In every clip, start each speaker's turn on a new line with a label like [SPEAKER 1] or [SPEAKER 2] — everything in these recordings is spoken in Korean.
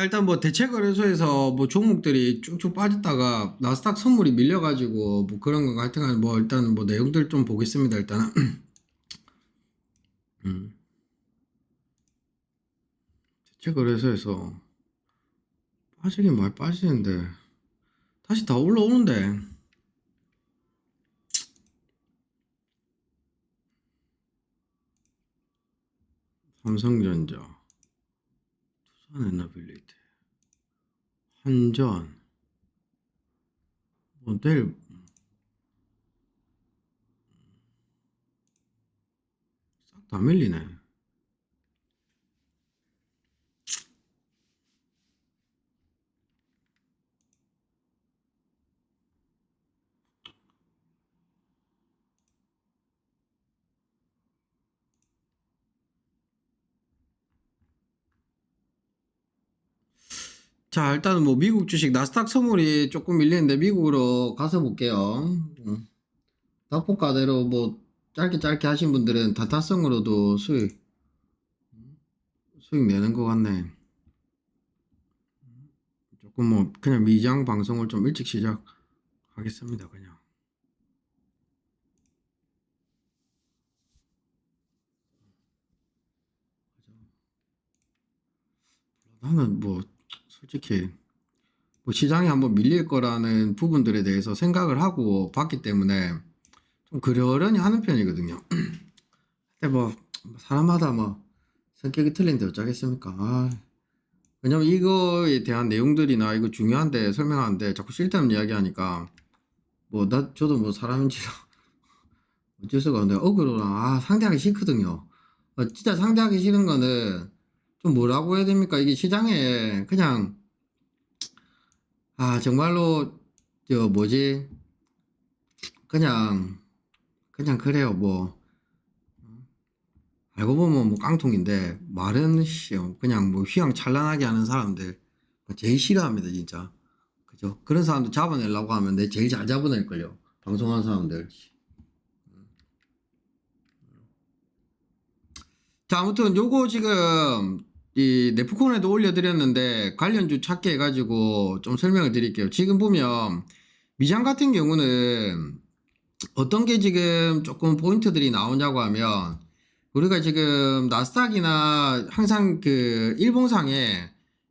[SPEAKER 1] 일단 뭐 대체거래소에서 뭐 종목들이 쭉쭉 빠졌다가 나스닥 선물이 밀려가지고 뭐 그런 거 하여튼간 뭐 일단 뭐 내용들 좀 보겠습니다. 일단은 대체거래소에서 빠지긴 많이 빠지는데 다시 다 올라오는데 삼성전자, 투산에너빌리티, 한전, 뭐 내일 싹 다 밀리네. 자, 일단은 뭐 미국 주식 나스닥 선물이 조금 밀리는데 미국으로 가서 볼게요. 낙폭가대로 뭐 짧게 하신 분들은 다타성으로도 수익 내는 것 같네. 조금 뭐 그냥 미장 방송을 좀 일찍 시작하겠습니다. 그냥 나는 뭐 솔직히 뭐 시장이 한번 밀릴 거라는 부분들에 대해서 생각을 하고 봤기 때문에 좀 그러려니 하는 편이거든요. 근데 뭐 사람마다 뭐 성격이 틀린데 어쩌겠습니까? 왜냐면 이거에 대한 내용들이나 이거 중요한데 설명하는데 자꾸 쓸데없는 이야기 하니까 뭐 저도 뭐 사람인지 어쩔 수가 없는데 억울로랑 상대하기 싫거든요. 진짜 상대하기 싫은 거는 좀 뭐라고 해야 됩니까? 이게 시장에 그냥 정말로 저 뭐지 그냥 그래요. 뭐 알고 보면 뭐 깡통인데 말은 그냥 뭐 휘황찬란하게 하는 사람들 제일 싫어합니다 진짜. 그죠? 그런 사람들 잡아내려고 하면 내 제일 잘 잡아낼걸요. 방송하는 사람들. 자, 아무튼 요거 지금 이 네프콘에도 올려드렸는데 관련주 찾기 해가지고 좀 설명을 드릴게요. 지금 보면 미장 같은 경우는 어떤 게 지금 조금 포인트들이 나오냐고 하면 우리가 지금 나스닥이나 항상 그 일봉상에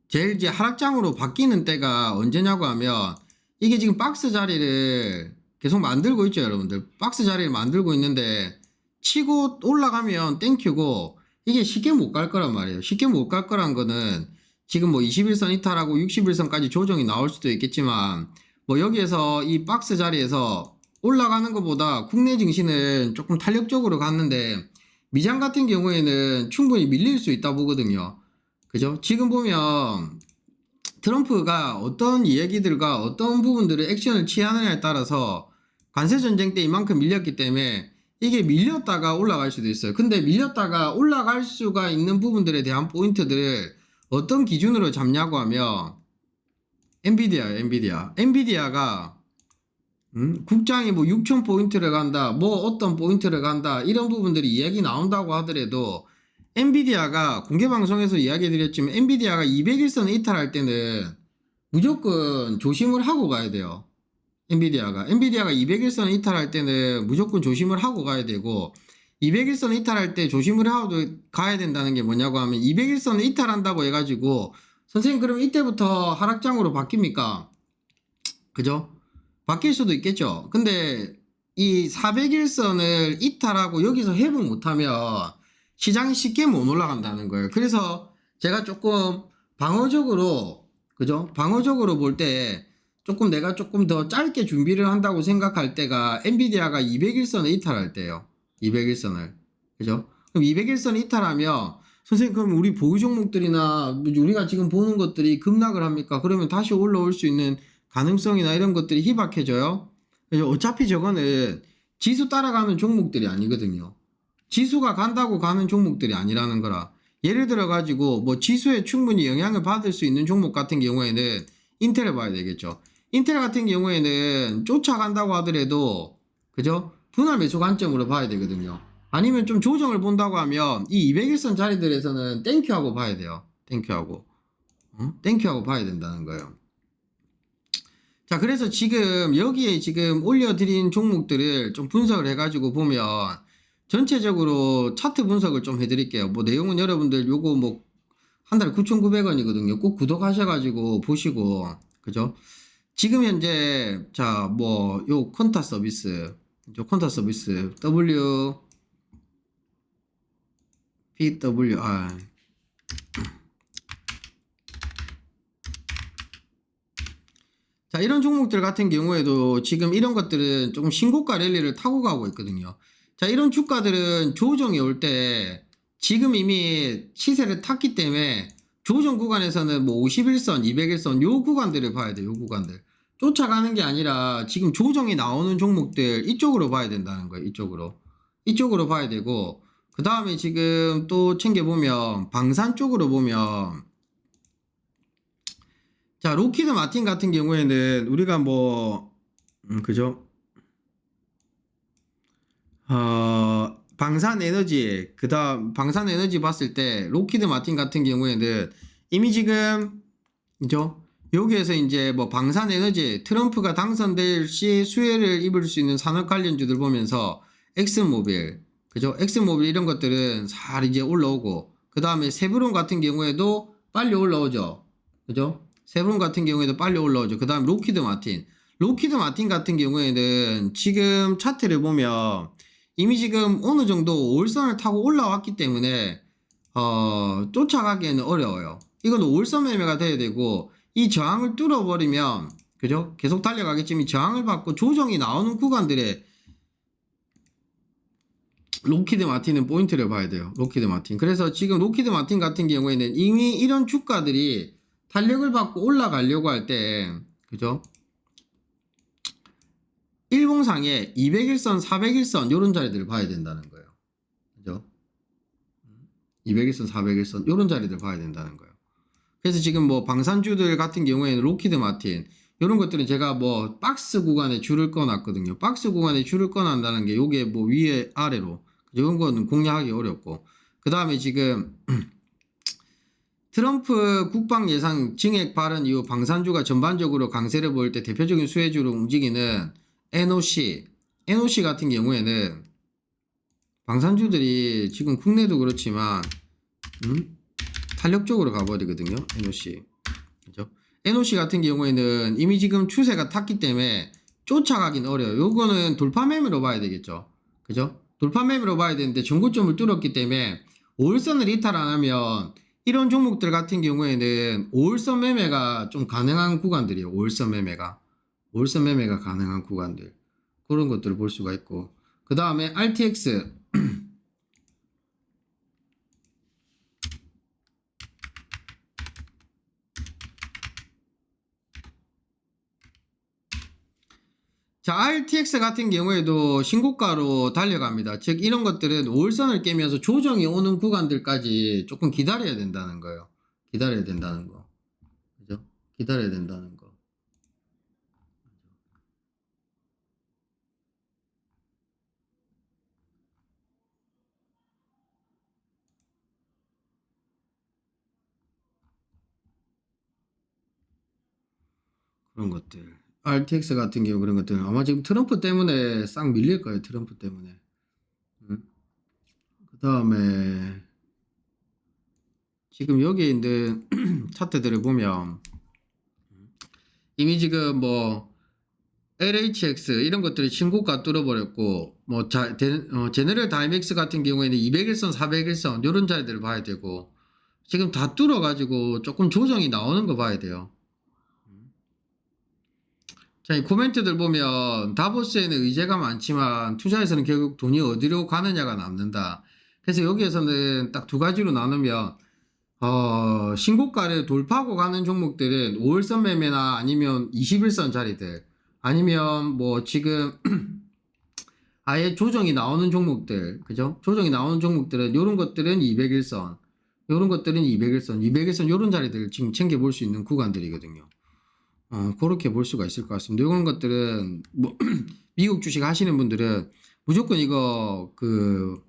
[SPEAKER 1] 제일 이제 하락장으로 바뀌는 때가 언제냐고 하면 이게 지금 박스 자리를 계속 만들고 있죠, 여러분들. 박스 자리를 만들고 있는데 치고 올라가면 땡큐고 이게 쉽게 못 갈 거란 말이에요. 쉽게 못 갈 거란 거는 지금 뭐 21선 이탈하고 61선까지 조정이 나올 수도 있겠지만 뭐 여기에서 이 박스 자리에서 올라가는 것보다 국내 증시는 조금 탄력적으로 갔는데 미장 같은 경우에는 충분히 밀릴 수 있다 보거든요. 그죠? 지금 보면 트럼프가 어떤 이야기들과 어떤 부분들을 액션을 취하느냐에 따라서 관세전쟁 때 이만큼 밀렸기 때문에 이게 밀렸다가 올라갈 수도 있어요. 근데 밀렸다가 올라갈 수가 있는 부분들에 대한 포인트들을 어떤 기준으로 잡냐고 하면 엔비디아예요. 엔비디아가 국장이 뭐 6,000포인트를 간다, 뭐 어떤 포인트를 간다, 이런 부분들이 이야기 나온다고 하더라도, 엔비디아가 공개방송에서 이야기 드렸지만, 엔비디아가 200일선 이탈할 때는 무조건 조심을 하고 가야 돼요. 엔비디아가 200일선 이탈할 때는 무조건 조심을 하고 가야 되고, 200일선 이탈할 때 조심을 하고 가야 된다는 게 뭐냐고 하면, 200일선을 이탈한다고 해가지고, 선생님 그럼 이때부터 하락장으로 바뀝니까? 그죠? 바뀔 수도 있겠죠. 근데 이 400일선을 이탈하고 여기서 회복 못하면 시장이 쉽게 못 올라간다는 거예요. 그래서 제가 조금 방어적으로, 그죠? 방어적으로 볼 때 조금 내가 조금 더 짧게 준비를 한다고 생각할 때가 엔비디아가 200일선을 이탈할 때예요. 200일선을. 그죠? 그럼 200일선 이탈하면 선생님 그럼 우리 보유 종목들이나 우리가 지금 보는 것들이 급락을 합니까? 그러면 다시 올라올 수 있는 가능성이나 이런 것들이 희박해져요. 어차피 저거는 지수 따라가는 종목들이 아니거든요. 지수가 간다고 가는 종목들이 아니라는 거라. 예를 들어 가지고 뭐 지수에 충분히 영향을 받을 수 있는 종목 같은 경우에는 인텔을 봐야 되겠죠. 인텔 같은 경우에는 쫓아간다고 하더라도 그죠? 분할 매수 관점으로 봐야 되거든요. 아니면 좀 조정을 본다고 하면 이 200일선 자리들에서는 땡큐하고 봐야 돼요. 땡큐하고. 땡큐 하고 봐야 된다는 거예요. 자, 그래서 지금 여기에 지금 올려드린 종목들을 좀 분석을 해가지고 보면 전체적으로 차트 분석을 좀 해드릴게요. 뭐 내용은 여러분들 요거 뭐 한 달에 9,900원이거든요. 꼭 구독하셔가지고 보시고, 그죠? 지금 현재 자, 뭐 요 콘타 서비스, 콘타 서비스 PWR 자, 이런 종목들 같은 경우에도 지금 이런 것들은 조금 신고가 랠리를 타고 가고 있거든요. 자, 이런 주가들은 조정이 올 때 지금 이미 시세를 탔기 때문에 조정 구간에서는 뭐 51선, 200일선 요 구간들을 봐야 돼요. 요 구간들. 쫓아가는 게 아니라 지금 조정이 나오는 종목들 이쪽으로 봐야 된다는 거예요. 이쪽으로. 이쪽으로 봐야 되고 그 다음에 지금 또 챙겨보면 방산 쪽으로 보면 자, 로키드 마틴 같은 경우에는 우리가 뭐 그죠? 방산에너지 그다음 방산에너지 봤을 때 로키드 마틴 같은 경우에는 이미 지금 그죠? 여기에서 이제 뭐 방산에너지 트럼프가 당선될 시 수혜를 입을 수 있는 산업 관련주들 보면서 엑슨모빌 그죠? 엑슨모빌 이런 것들은 잘 이제 올라오고 그 다음에 세브론 같은 경우에도 빨리 올라오죠. 그죠? 세브론 같은 경우에도 빨리 올라오죠. 그 다음 로키드 마틴 같은 경우에는 지금 차트를 보면 이미 지금 어느 정도 5일선을 타고 올라왔기 때문에 쫓아가기에는 어려워요. 이건 5일선 매매가 돼야 되고 이 저항을 뚫어버리면 그죠? 계속 달려가겠지만 이 저항을 받고 조정이 나오는 구간들에 로키드 마틴은 포인트를 봐야 돼요. 로키드 마틴. 그래서 지금 로키드 마틴 같은 경우에는 이미 이런 주가들이 탄력을 받고 올라가려고 할 때 그죠? 일봉상에 200일선, 400일선 요런 자리들을 봐야 된다는 거예요. 그죠? 200일선, 400일선 요런 자리들 봐야 된다는 거예요. 그래서 지금 뭐 방산주들 같은 경우에는 로키드 마틴 이런 것들은 제가 뭐 박스 구간에 줄을 꺼놨거든요. 박스 구간에 줄을 꺼낸다는 게 요게 뭐 위에 아래로 이런 거는 공략하기 어렵고 그 다음에 지금 트럼프 국방 예상 증액 발언 이후 방산주가 전반적으로 강세를 보일 때 대표적인 수혜주로 움직이는 NOC 같은 경우에는 방산주들이 지금 국내도 그렇지만 탄력적으로 가버리거든요. NOC. 그죠? NOC 같은 경우에는 이미 지금 추세가 탔기 때문에 쫓아가긴 어려워요. 요거는 돌파 매매로 봐야 되겠죠. 그죠? 돌파 매매로 봐야 되는데 전고점을 뚫었기 때문에 5일선을 이탈 안 하면 이런 종목들 같은 경우에는 5일선 매매가 좀 가능한 구간들이에요. 5일선 매매가 가능한 구간들. 그런 것들을 볼 수가 있고. 그 다음에 RTX. 자, RTX 같은 경우에도 신고가로 달려갑니다. 즉, 이런 것들은 5일선을 깨면서 조정이 오는 구간들까지 조금 기다려야 된다는 거예요. 기다려야 된다는 거. 그죠? 기다려야 된다는 거. 그런 것들. RTX 같은 경우 그런 것들은 아마 지금 트럼프 때문에 싹 밀릴 거예요. 트럼프 때문에. 그 다음에 지금 여기 있는 차트들을 보면 이미 지금 뭐 LHX 이런 것들이 신고가 뚫어버렸고 뭐 제너럴 다이맥스 같은 경우에는 200일선 400일선 이런 자리들을 봐야 되고 지금 다 뚫어가지고 조금 조정이 나오는 거 봐야 돼요. 자, 이 코멘트들 보면 다보스에는 의제가 많지만 투자에서는 결국 돈이 어디로 가느냐가 남는다. 그래서 여기에서는 딱 두 가지로 나누면 신고가를 돌파하고 가는 종목들은 5일선 매매나 아니면 21선 자리들 아니면 뭐 지금 아예 조정이 나오는 종목들 그죠? 조정이 나오는 종목들은 요런 것들은 200일선 요런 것들은 200일선 요런 자리들 지금 챙겨볼 수 있는 구간들이거든요. 그렇게 볼 수가 있을 것 같습니다. 이런 것들은 뭐 미국 주식 하시는 분들은 무조건 이거 그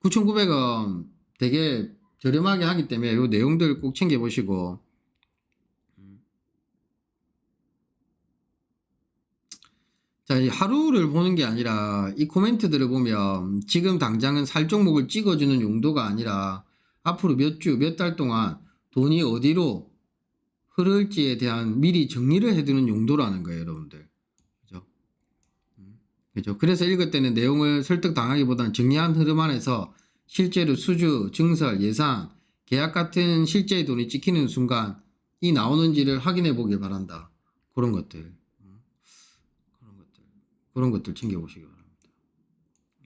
[SPEAKER 1] 9,900원 되게 저렴하게 하기 때문에 이 내용들 꼭 챙겨 보시고 자, 이 하루를 보는 게 아니라 이 코멘트들을 보면 지금 당장은 살 종목을 찍어주는 용도가 아니라 앞으로 몇 주, 몇 달 동안 돈이 어디로 흐를지에 대한 미리 정리를 해두는 용도라는 거예요, 여러분들. 그죠? 그죠? 그래서 읽을 때는 내용을 설득당하기보다는 정리한 흐름 안에서 실제로 수주, 증설, 예산, 계약 같은 실제의 돈이 찍히는 순간 이 나오는지를 확인해 보길 바란다. 그런 것들. 그런 것들 챙겨보시기 바랍니다.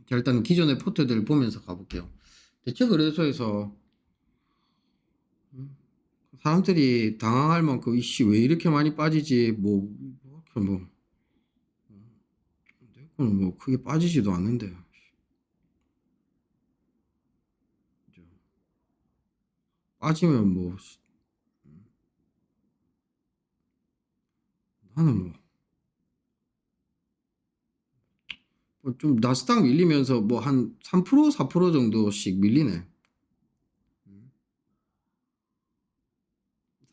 [SPEAKER 1] 자, 일단은 기존의 포트들을 보면서 가볼게요. 대체 거래소에서 사람들이 당황할 만큼 이씨 왜 이렇게 많이 빠지지 뭐 크게 빠지지도 않는데 빠지면 뭐 나는 뭐 좀 나스닥 밀리면서 뭐 한 3% 4% 정도씩 밀리네.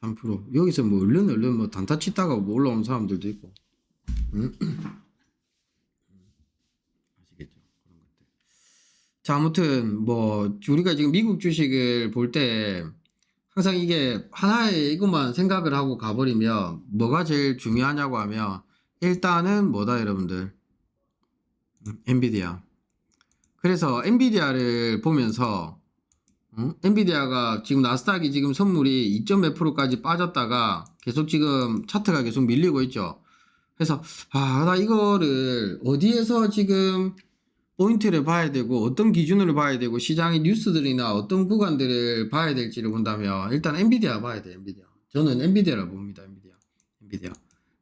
[SPEAKER 1] 3% 여기서 뭐 얼른 뭐 단타 치다가 뭐 올라온 사람들도 있고. 아시겠죠? 그런 것들. 자, 아무튼 뭐 우리가 지금 미국 주식을 볼 때 항상 이게 하나의 이것만 생각을 하고 가버리면 뭐가 제일 중요하냐고 하면 일단은 뭐다 여러분들, 엔비디아. 그래서 엔비디아를 보면서 엔비디아가 지금 나스닥이 지금 선물이 2점 몇 프로까지 빠졌다가 계속 지금 차트가 계속 밀리고 있죠. 그래서 나 이거를 어디에서 지금 포인트를 봐야 되고 어떤 기준으로 봐야 되고 시장의 뉴스들이나 어떤 구간들을 봐야 될지를 본다면 일단 엔비디아 봐야 돼요. 엔비디아. 저는 엔비디아를 봅니다. 엔비디아.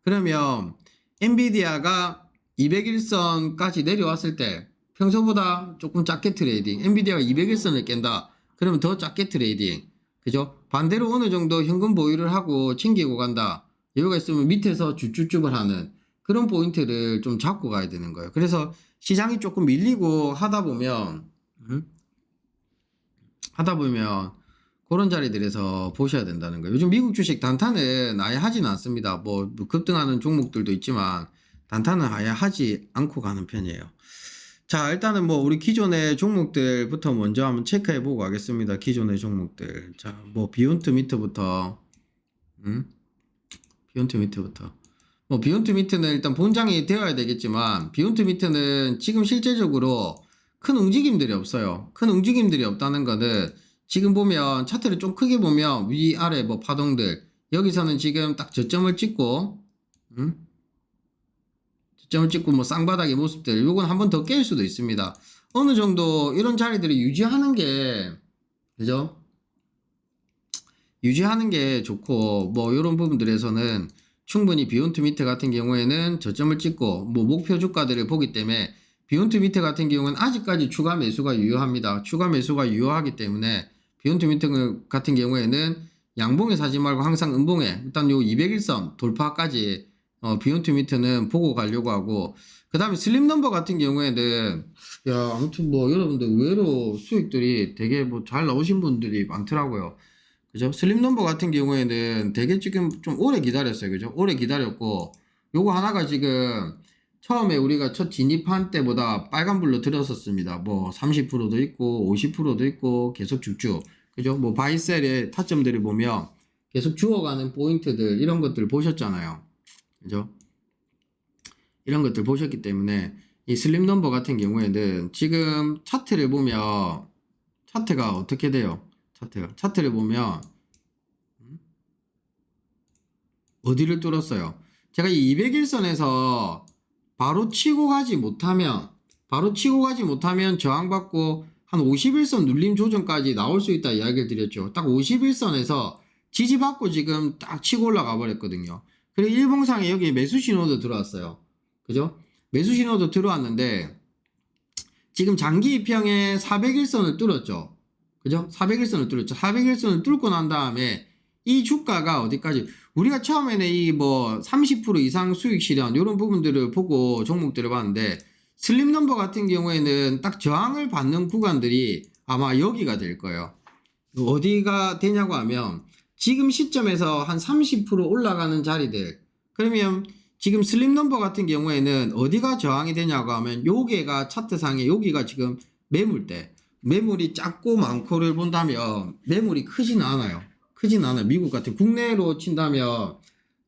[SPEAKER 1] 그러면 엔비디아가 200일선까지 내려왔을 때 평소보다 조금 작게 트레이딩, 엔비디아가 200일선을 깬다 그러면 더 작게 트레이딩, 그죠? 반대로 어느 정도 현금 보유를 하고 챙기고 간다, 여유가 있으면 밑에서 쭈쭈쭈을 하는 그런 포인트를 좀 잡고 가야 되는 거예요. 그래서 시장이 조금 밀리고 하다 보면 그런 자리들에서 보셔야 된다는 거예요. 요즘 미국 주식 단타는 아예 하지는 않습니다. 뭐 급등하는 종목들도 있지만 단타는 아예 하지 않고 가는 편이에요. 자, 일단은 뭐 우리 기존의 종목들부터 먼저 한번 체크해 보고 가겠습니다. 기존의 종목들. 자, 뭐 비욘트 미트부터 뭐 비욘트 미트는 일단 본장이 되어야 되겠지만 비욘트 미트는 지금 실제적으로 큰 움직임들이 없어요. 큰 움직임들이 없다는 거는 지금 보면 차트를 좀 크게 보면 위아래 뭐 파동들 여기서는 지금 딱 저점을 찍고 뭐 쌍바닥의 모습들 요건 한 번 더 깰 수도 있습니다. 어느 정도 이런 자리들을 유지하는 게 그죠? 유지하는 게 좋고 뭐 이런 부분들에서는 충분히 비욘트 미트 같은 경우에는 저점을 찍고 뭐 목표 주가들을 보기 때문에 비욘트 미트 같은 경우는 아직까지 추가 매수가 유효합니다. 추가 매수가 유효하기 때문에 비욘트 미트 같은 경우에는 양봉에 사지 말고 항상 음봉에 일단 요 200일선 돌파까지 비욘트 미트는 보고 가려고 하고, 그 다음에 슬립 넘버 같은 경우에는 아무튼 뭐 여러분들 의외로 수익들이 되게 뭐 잘 나오신 분들이 많더라고요. 그죠? 슬립 넘버 같은 경우에는 되게 지금 좀 오래 기다렸어요. 그죠? 오래 기다렸고, 요거 하나가 지금 처음에 우리가 첫 진입한 때보다 빨간불로 들었었습니다. 뭐 30%도 있고 50%도 있고 계속 쭉쭉. 그죠? 뭐 바이셀의 타점들을 보면 계속 주워가는 포인트들 이런 것들 보셨잖아요. 그죠? 이런 것들 보셨기 때문에 이 슬립 넘버 같은 경우에는 지금 차트를 보면 차트가 어떻게 돼요? 차트를 보면 어디를 뚫었어요? 제가 이 200일선에서 바로 치고 가지 못하면 저항받고 한 51선 눌림 조정까지 나올 수 있다 이야기를 드렸죠. 딱 51선에서 지지받고 지금 딱 치고 올라가 버렸거든요. 그리고 일봉상에 여기 매수 신호도 들어왔어요. 그죠? 매수 신호도 들어왔는데 지금 장기 이평에 400일선을 뚫었죠. 그죠? 400일선을 뚫었죠. 400일선을 뚫고 난 다음에 이 주가가 어디까지, 우리가 처음에는 이 뭐 30% 이상 수익 실현 이런 부분들을 보고 종목들을 봤는데 슬립 넘버 같은 경우에는 딱 저항을 받는 구간들이 아마 여기가 될 거예요. 어디가 되냐고 하면 지금 시점에서 한 30% 올라가는 자리들, 그러면 지금 슬립 넘버 같은 경우에는 어디가 저항이 되냐고 하면 요게가 차트상에 여기가 지금 매물대, 매물이 작고 많고를 본다면 매물이 크지는 않아요. 크지는 않아요. 미국 같은 국내로 친다면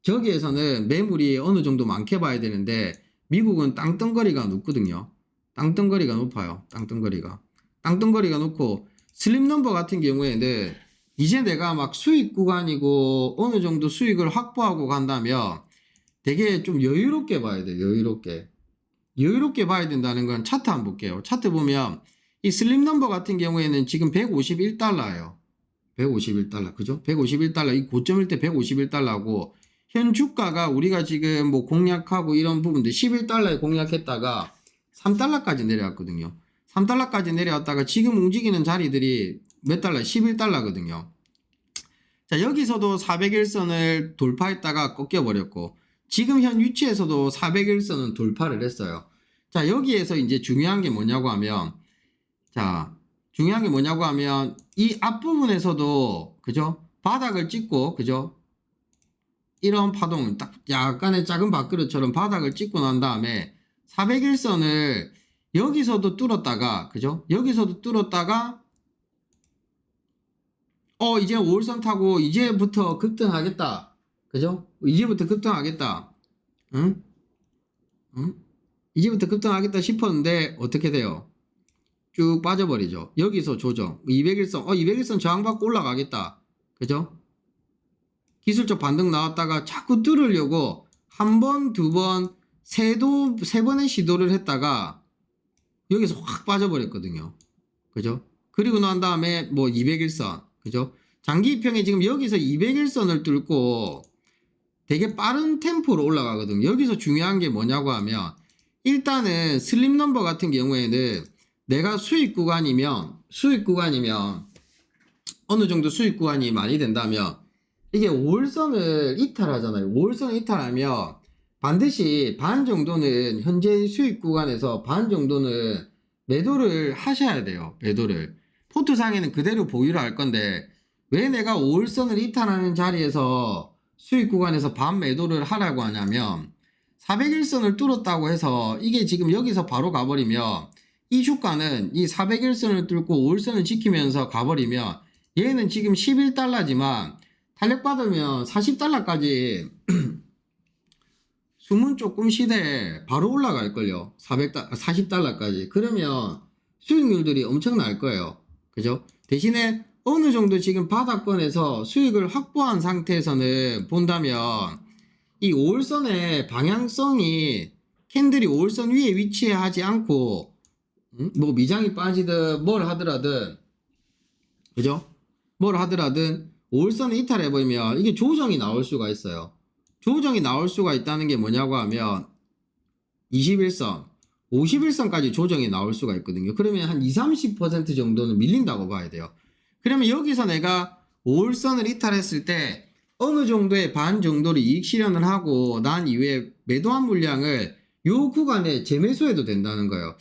[SPEAKER 1] 저기에서는 매물이 어느 정도 많게 봐야 되는데 미국은 땅덩거리가 높거든요. 땅덩거리가 높아요. 땅덩거리가 높고 슬립 넘버 같은 경우에는 이제 내가 막 수익 구간이고 어느 정도 수익을 확보하고 간다면 되게 좀 여유롭게 봐야 돼요. 여유롭게 봐야 된다는 건 차트 한번 볼게요. 차트 보면 이 슬립 넘버 같은 경우에는 지금 151달러예요. 151달러. 그죠? 151달러. 이 고점일 때 151달러고 현 주가가 우리가 지금 뭐 공략하고 이런 부분들 11달러에 공략했다가 3달러까지 내려왔거든요. 3달러까지 내려왔다가 지금 움직이는 자리들이 몇 달러? 11달러거든요. 자, 여기서도 400일선을 돌파했다가 꺾여버렸고 지금 현 위치에서도 400일선은 돌파를 했어요. 자, 여기에서 이제 중요한 게 뭐냐고 하면 이 앞부분에서도 그죠? 바닥을 찍고 그죠? 이런 파동 딱 약간의 작은 밥그릇처럼 바닥을 찍고 난 다음에 400일선을 여기서도 뚫었다가 그죠? 여기서도 뚫었다가 이제 5일선 타고 이제부터 급등하겠다. 그죠? 이제부터 급등하겠다. 응? 이제부터 급등하겠다 싶었는데 어떻게 돼요? 쭉 빠져버리죠. 여기서 조정. 200일선, 200일선 저항받고 올라가겠다. 그죠? 기술적 반등 나왔다가 자꾸 뚫으려고 한 번, 두 번, 세 번의 시도를 했다가 여기서 확 빠져버렸거든요. 그죠? 그리고 난 다음에 뭐 200일선. 그죠? 장기 입형이 지금 여기서 200일선을 뚫고 되게 빠른 템포로 올라가거든요. 여기서 중요한 게 뭐냐고 하면 일단은 슬립 넘버 같은 경우에는 내가 수익 구간이면 어느 정도 수익 구간이 많이 된다면 이게 5일선을 이탈하잖아요. 5일선을 이탈하면 반드시 반 정도는 현재 수익 구간에서 반 정도는 매도를 하셔야 돼요. 매도를. 포트상에는 그대로 보유를 할 건데 왜 내가 5일선을 이탈하는 자리에서 수익 구간에서 반 매도를 하라고 하냐면 400일선을 뚫었다고 해서 이게 지금 여기서 바로 가버리면 이 주가는 이 400일선을 뚫고 5일선을 지키면서 가버리면 얘는 지금 11달러지만 탄력받으면 40달러까지 숨은 조금 시대에 바로 올라갈걸요. 40달러까지. 그러면 수익률들이 엄청날 거예요. 그죠? 대신에 어느 정도 지금 바닥권에서 수익을 확보한 상태에서는 본다면 이 5일선의 방향성이 캔들이 5일선 위에 위치하지 않고 뭐 미장이 빠지든 뭘 하더라든 그죠? 뭘 하더라든 5일선을 이탈해버리면 이게 조정이 나올 수가 있어요. 조정이 나올 수가 있다는 게 뭐냐고 하면 21선, 51선까지 조정이 나올 수가 있거든요. 그러면 한 20-30% 정도는 밀린다고 봐야 돼요. 그러면 여기서 내가 5일선을 이탈했을 때 어느 정도의 반 정도를 이익 실현을 하고 난 이후에 매도한 물량을 요 구간에 재매수해도 된다는 거예요.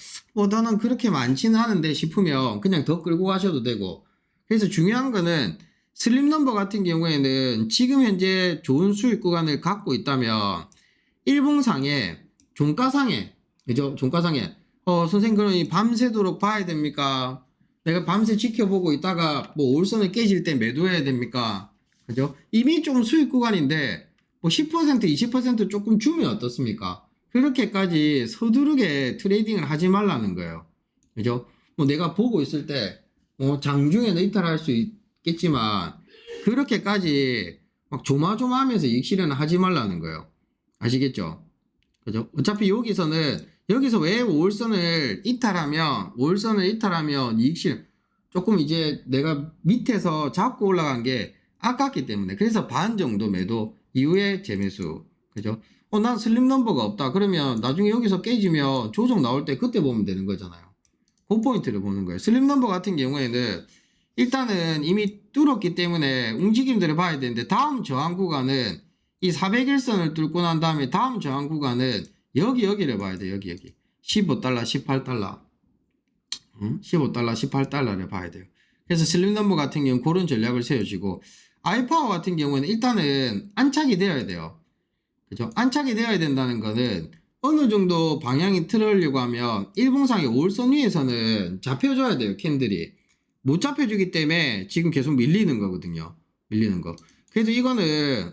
[SPEAKER 1] 나는 그렇게 많지는 않은데 싶으면 그냥 더 끌고 가셔도 되고. 그래서 중요한 거는 슬립 넘버 같은 경우에는 지금 현재 좋은 수익 구간을 갖고 있다면 일봉상에 종가상에 그죠? 종가상에 선생님 그러니 밤새도록 봐야 됩니까? 내가 밤새 지켜보고 있다가 뭐 5일선을 깨질 때 매도해야 됩니까? 그죠? 이미 좀 수익 구간인데 뭐 10% 20% 조금 주면 어떻습니까? 그렇게까지 서두르게 트레이딩을 하지 말라는 거예요. 그죠? 뭐 내가 보고 있을 때 장중에는 이탈할 수 있겠지만 그렇게까지 막 조마조마하면서 이익 실현을 하지 말라는 거예요. 아시겠죠? 그죠? 어차피 여기서 왜 5일선을 이탈하면 이익 실현 조금 이제 내가 밑에서 잡고 올라간 게 아깝기 때문에 그래서 반 정도 매도 이후에 재매수. 그죠? 난 슬립 넘버가 없다. 그러면 나중에 여기서 깨지면 조정 나올 때 그때 보면 되는 거잖아요. 그 포인트를 보는 거예요. 슬립 넘버 같은 경우에는 일단은 이미 뚫었기 때문에 움직임들을 봐야 되는데 다음 저항 구간은 이 400일선을 뚫고 난 다음에 다음 저항 구간은 여기를 봐야 돼요. 여기 15달러 18달러 15달러 18달러를 봐야 돼요. 그래서 슬립 넘버 같은 경우는 그런 전략을 세워지고 아이파워 같은 경우는 일단은 안착이 되어야 돼요. 그죠? 안착이 되어야 된다는 거는 어느 정도 방향이 틀으려고 하면 일봉상의 5일선 위에서는 잡혀줘야 돼요. 캔들이. 못 잡혀주기 때문에 지금 계속 밀리는 거거든요. 밀리는 거. 그래도 이거는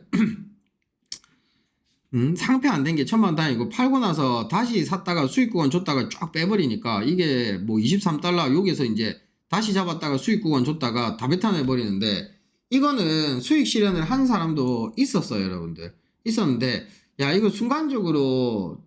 [SPEAKER 1] 상패 안 된 게 천만다행이고, 팔고 나서 다시 샀다가 수익구간 줬다가 쫙 빼버리니까 이게 뭐 23달러 여기서 이제 다시 잡았다가 수익구간 줬다가 다 배탄해 버리는데, 이거는 수익 실현을 한 사람도 있었어요. 여러분들 있었는데, 야 이거 순간적으로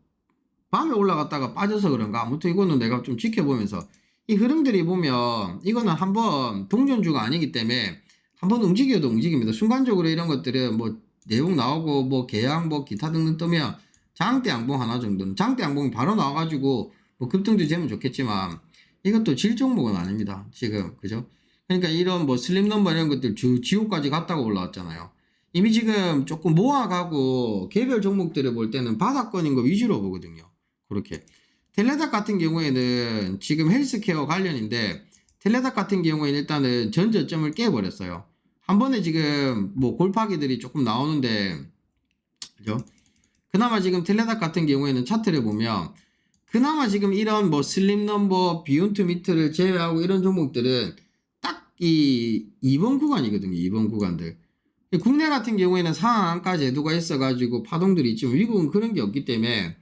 [SPEAKER 1] 밤에 올라갔다가 빠져서 그런가, 아무튼 이거는 내가 좀 지켜보면서, 이 흐름들이 보면 이거는 한번 동전주가 아니기 때문에 한번 움직여도 움직입니다. 순간적으로 이런 것들은 뭐 내용 나오고 뭐 계약 뭐 기타 등등 뜨면 장대 양봉 하나 정도는, 장대 양봉이 바로 나와가지고 뭐 급등도 되면 좋겠지만 이것도 질 종목은 아닙니다. 지금 그죠? 그러니까 이런 뭐 슬립 넘버 이런 것들 지호까지 갔다가 올라왔잖아요. 이미 지금 조금 모아가고 개별 종목들을 볼 때는 바닥권인 거 위주로 보거든요. 그렇게 텔레닥 같은 경우에는 지금 헬스케어 관련인데, 텔레닥 같은 경우에는 일단은 전 저점을 깨버렸어요. 한 번에 지금 뭐 골파기들이 조금 나오는데, 그죠? 그나마 지금 텔레닥 같은 경우에는 차트를 보면 그나마 지금 이런 뭐 슬립 넘버, 비욘트 미트를 제외하고 이런 종목들은 딱 이 2번 구간이거든요. 2번 구간들. 국내 같은 경우에는 상한가 제도가 있어가지고 파동들이 있지만 미국은 그런 게 없기 때문에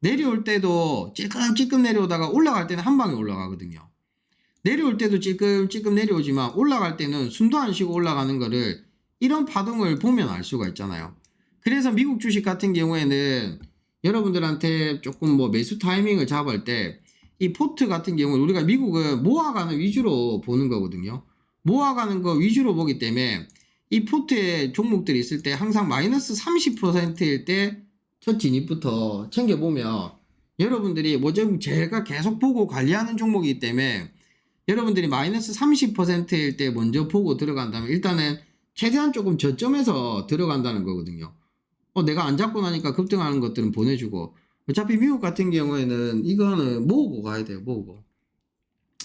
[SPEAKER 1] 내려올 때도 찔끔찔끔 내려오다가 올라갈 때는 한 방에 올라가거든요. 내려올 때도 찔끔찔끔 내려오지만 올라갈 때는 숨도 안 쉬고 올라가는 거를 이런 파동을 보면 알 수가 있잖아요. 그래서 미국 주식 같은 경우에는 여러분들한테 조금 뭐 매수 타이밍을 잡을 때 이 포트 같은 경우는 우리가 미국은 모아가는 위주로 보는 거거든요. 모아가는 거 위주로 보기 때문에 이 포트에 종목들이 있을 때 항상 마이너스 30%일 때 첫 진입부터 챙겨보면 여러분들이 뭐 좀 제가 계속 보고 관리하는 종목이기 때문에 여러분들이 마이너스 30%일 때 먼저 보고 들어간다면 일단은 최대한 조금 저점에서 들어간다는 거거든요. 내가 안 잡고 나니까 급등하는 것들은 보내주고, 어차피 미국 같은 경우에는 이거는 모으고 가야 돼요. 모으고.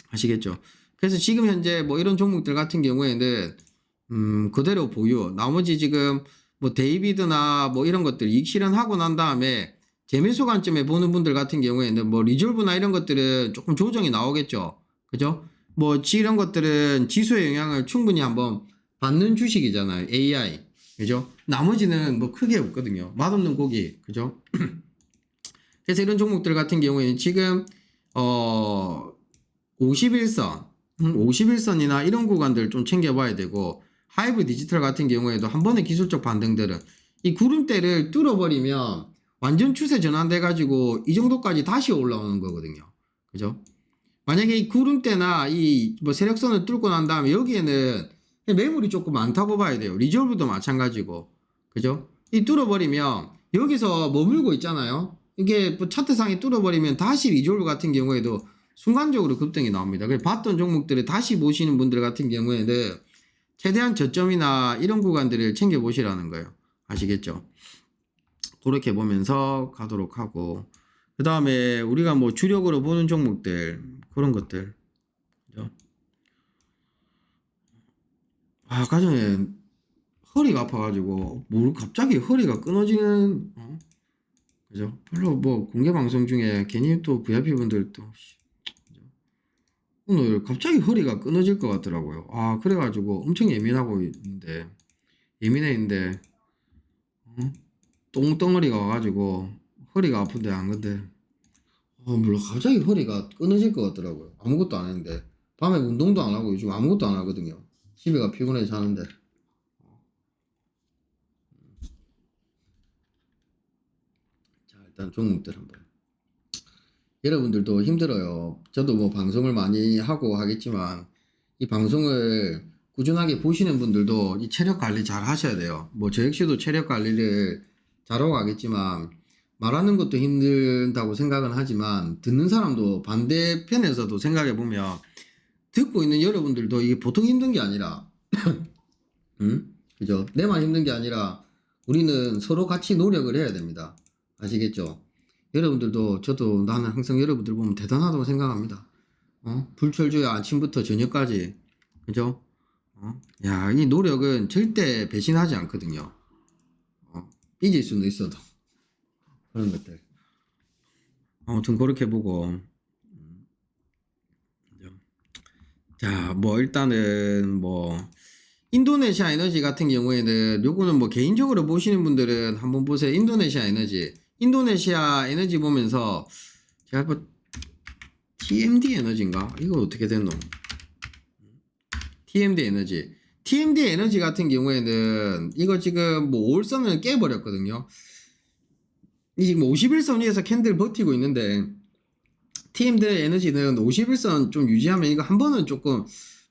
[SPEAKER 1] 아시겠죠? 그래서 지금 현재 뭐 이런 종목들 같은 경우에는 그대로 보유. 나머지 지금 뭐 데이비드나 뭐 이런 것들 이익 실현하고 난 다음에 재매수 관점에 보는 분들 같은 경우에는 뭐 리졸브나 이런 것들은 조금 조정이 나오겠죠. 그죠? 뭐 이런 것들은 지수의 영향을 충분히 한번 받는 주식이잖아요. AI. 그죠? 나머지는 뭐 크게 없거든요. 맛없는 고기. 그죠? 그래서 이런 종목들 같은 경우에는 지금 51선 51선이나 이런 구간들 좀 챙겨봐야 되고, 하이브 디지털 같은 경우에도 한 번의 기술적 반등들은 이 구름대를 뚫어버리면 완전 추세 전환돼 가지고 이 정도까지 다시 올라오는 거거든요. 그죠? 만약에 이 구름대나 이 뭐 세력선을 뚫고 난 다음에 여기에는 매물이 조금 많다고 봐야 돼요. 리졸브도 마찬가지고. 그죠? 이 뚫어버리면 여기서 머물고 있잖아요. 이게 뭐 차트상에 뚫어버리면 다시 리졸브 같은 경우에도 순간적으로 급등이 나옵니다. 그래서 봤던 종목들을 다시 보시는 분들 같은 경우에는 최대한 저점이나 이런 구간들을 챙겨보시라는 거예요. 아시겠죠? 그렇게 보면서 가도록 하고, 그 다음에 우리가 뭐 주력으로 보는 종목들, 그런 것들. 그죠? 아까 전에 허리가 아파가지고, 갑자기 허리가 끊어지는, 그죠? 별로 뭐 공개 방송 중에 괜히 또 VIP 분들 또, 오늘 갑자기 허리가 끊어질 것 같더라고요. 그래가지고 엄청 예민해 있는데, 똥덩어리가 와가지고 허리가 아픈데 안 건데, 몰라. 갑자기 허리가 끊어질 것 같더라고요. 아무것도 안 했는데. 밤에 운동도 안 하고 요즘 아무것도 안 하거든요. 집에가 피곤해 자는데. 자, 일단 종목들 한번. 여러분들도 힘들어요. 저도 뭐 방송을 많이 하고 하겠지만 이 방송을 꾸준하게 보시는 분들도 이 체력 관리 잘 하셔야 돼요. 뭐 저 역시도 체력 관리를 잘하고 하겠지만 말하는 것도 힘들다고 생각은 하지만 듣는 사람도 반대편에서도 생각해 보면 듣고 있는 여러분들도 이게 보통 힘든 게 아니라 그죠? 내만 힘든 게 아니라 우리는 서로 같이 노력을 해야 됩니다. 아시겠죠? 여러분들도 저도 나는 항상 여러분들 보면 대단하다고 생각합니다. 불철주야 아침부터 저녁까지. 그죠? 야, 이 노력은 절대 배신하지 않거든요. 삐질 수는 있어도. 그런 것들. 아무튼 그렇게 보고. 자, 뭐 일단은 뭐 인도네시아 에너지 같은 경우에는 요거는 뭐 개인적으로 보시는 분들은 한번 보세요. 인도네시아 에너지. 인도네시아 에너지 보면서 제가 뭐 TMD 에너지인가? 이거 어떻게 됐노? TMD 에너지. TMD 에너지 같은 경우에는 이거 지금 뭐 5일선을 깨버렸거든요. 이 지금 51선 위에서 캔들 버티고 있는데 TMD 에너지는 51선 좀 유지하면 이거 한 번은 조금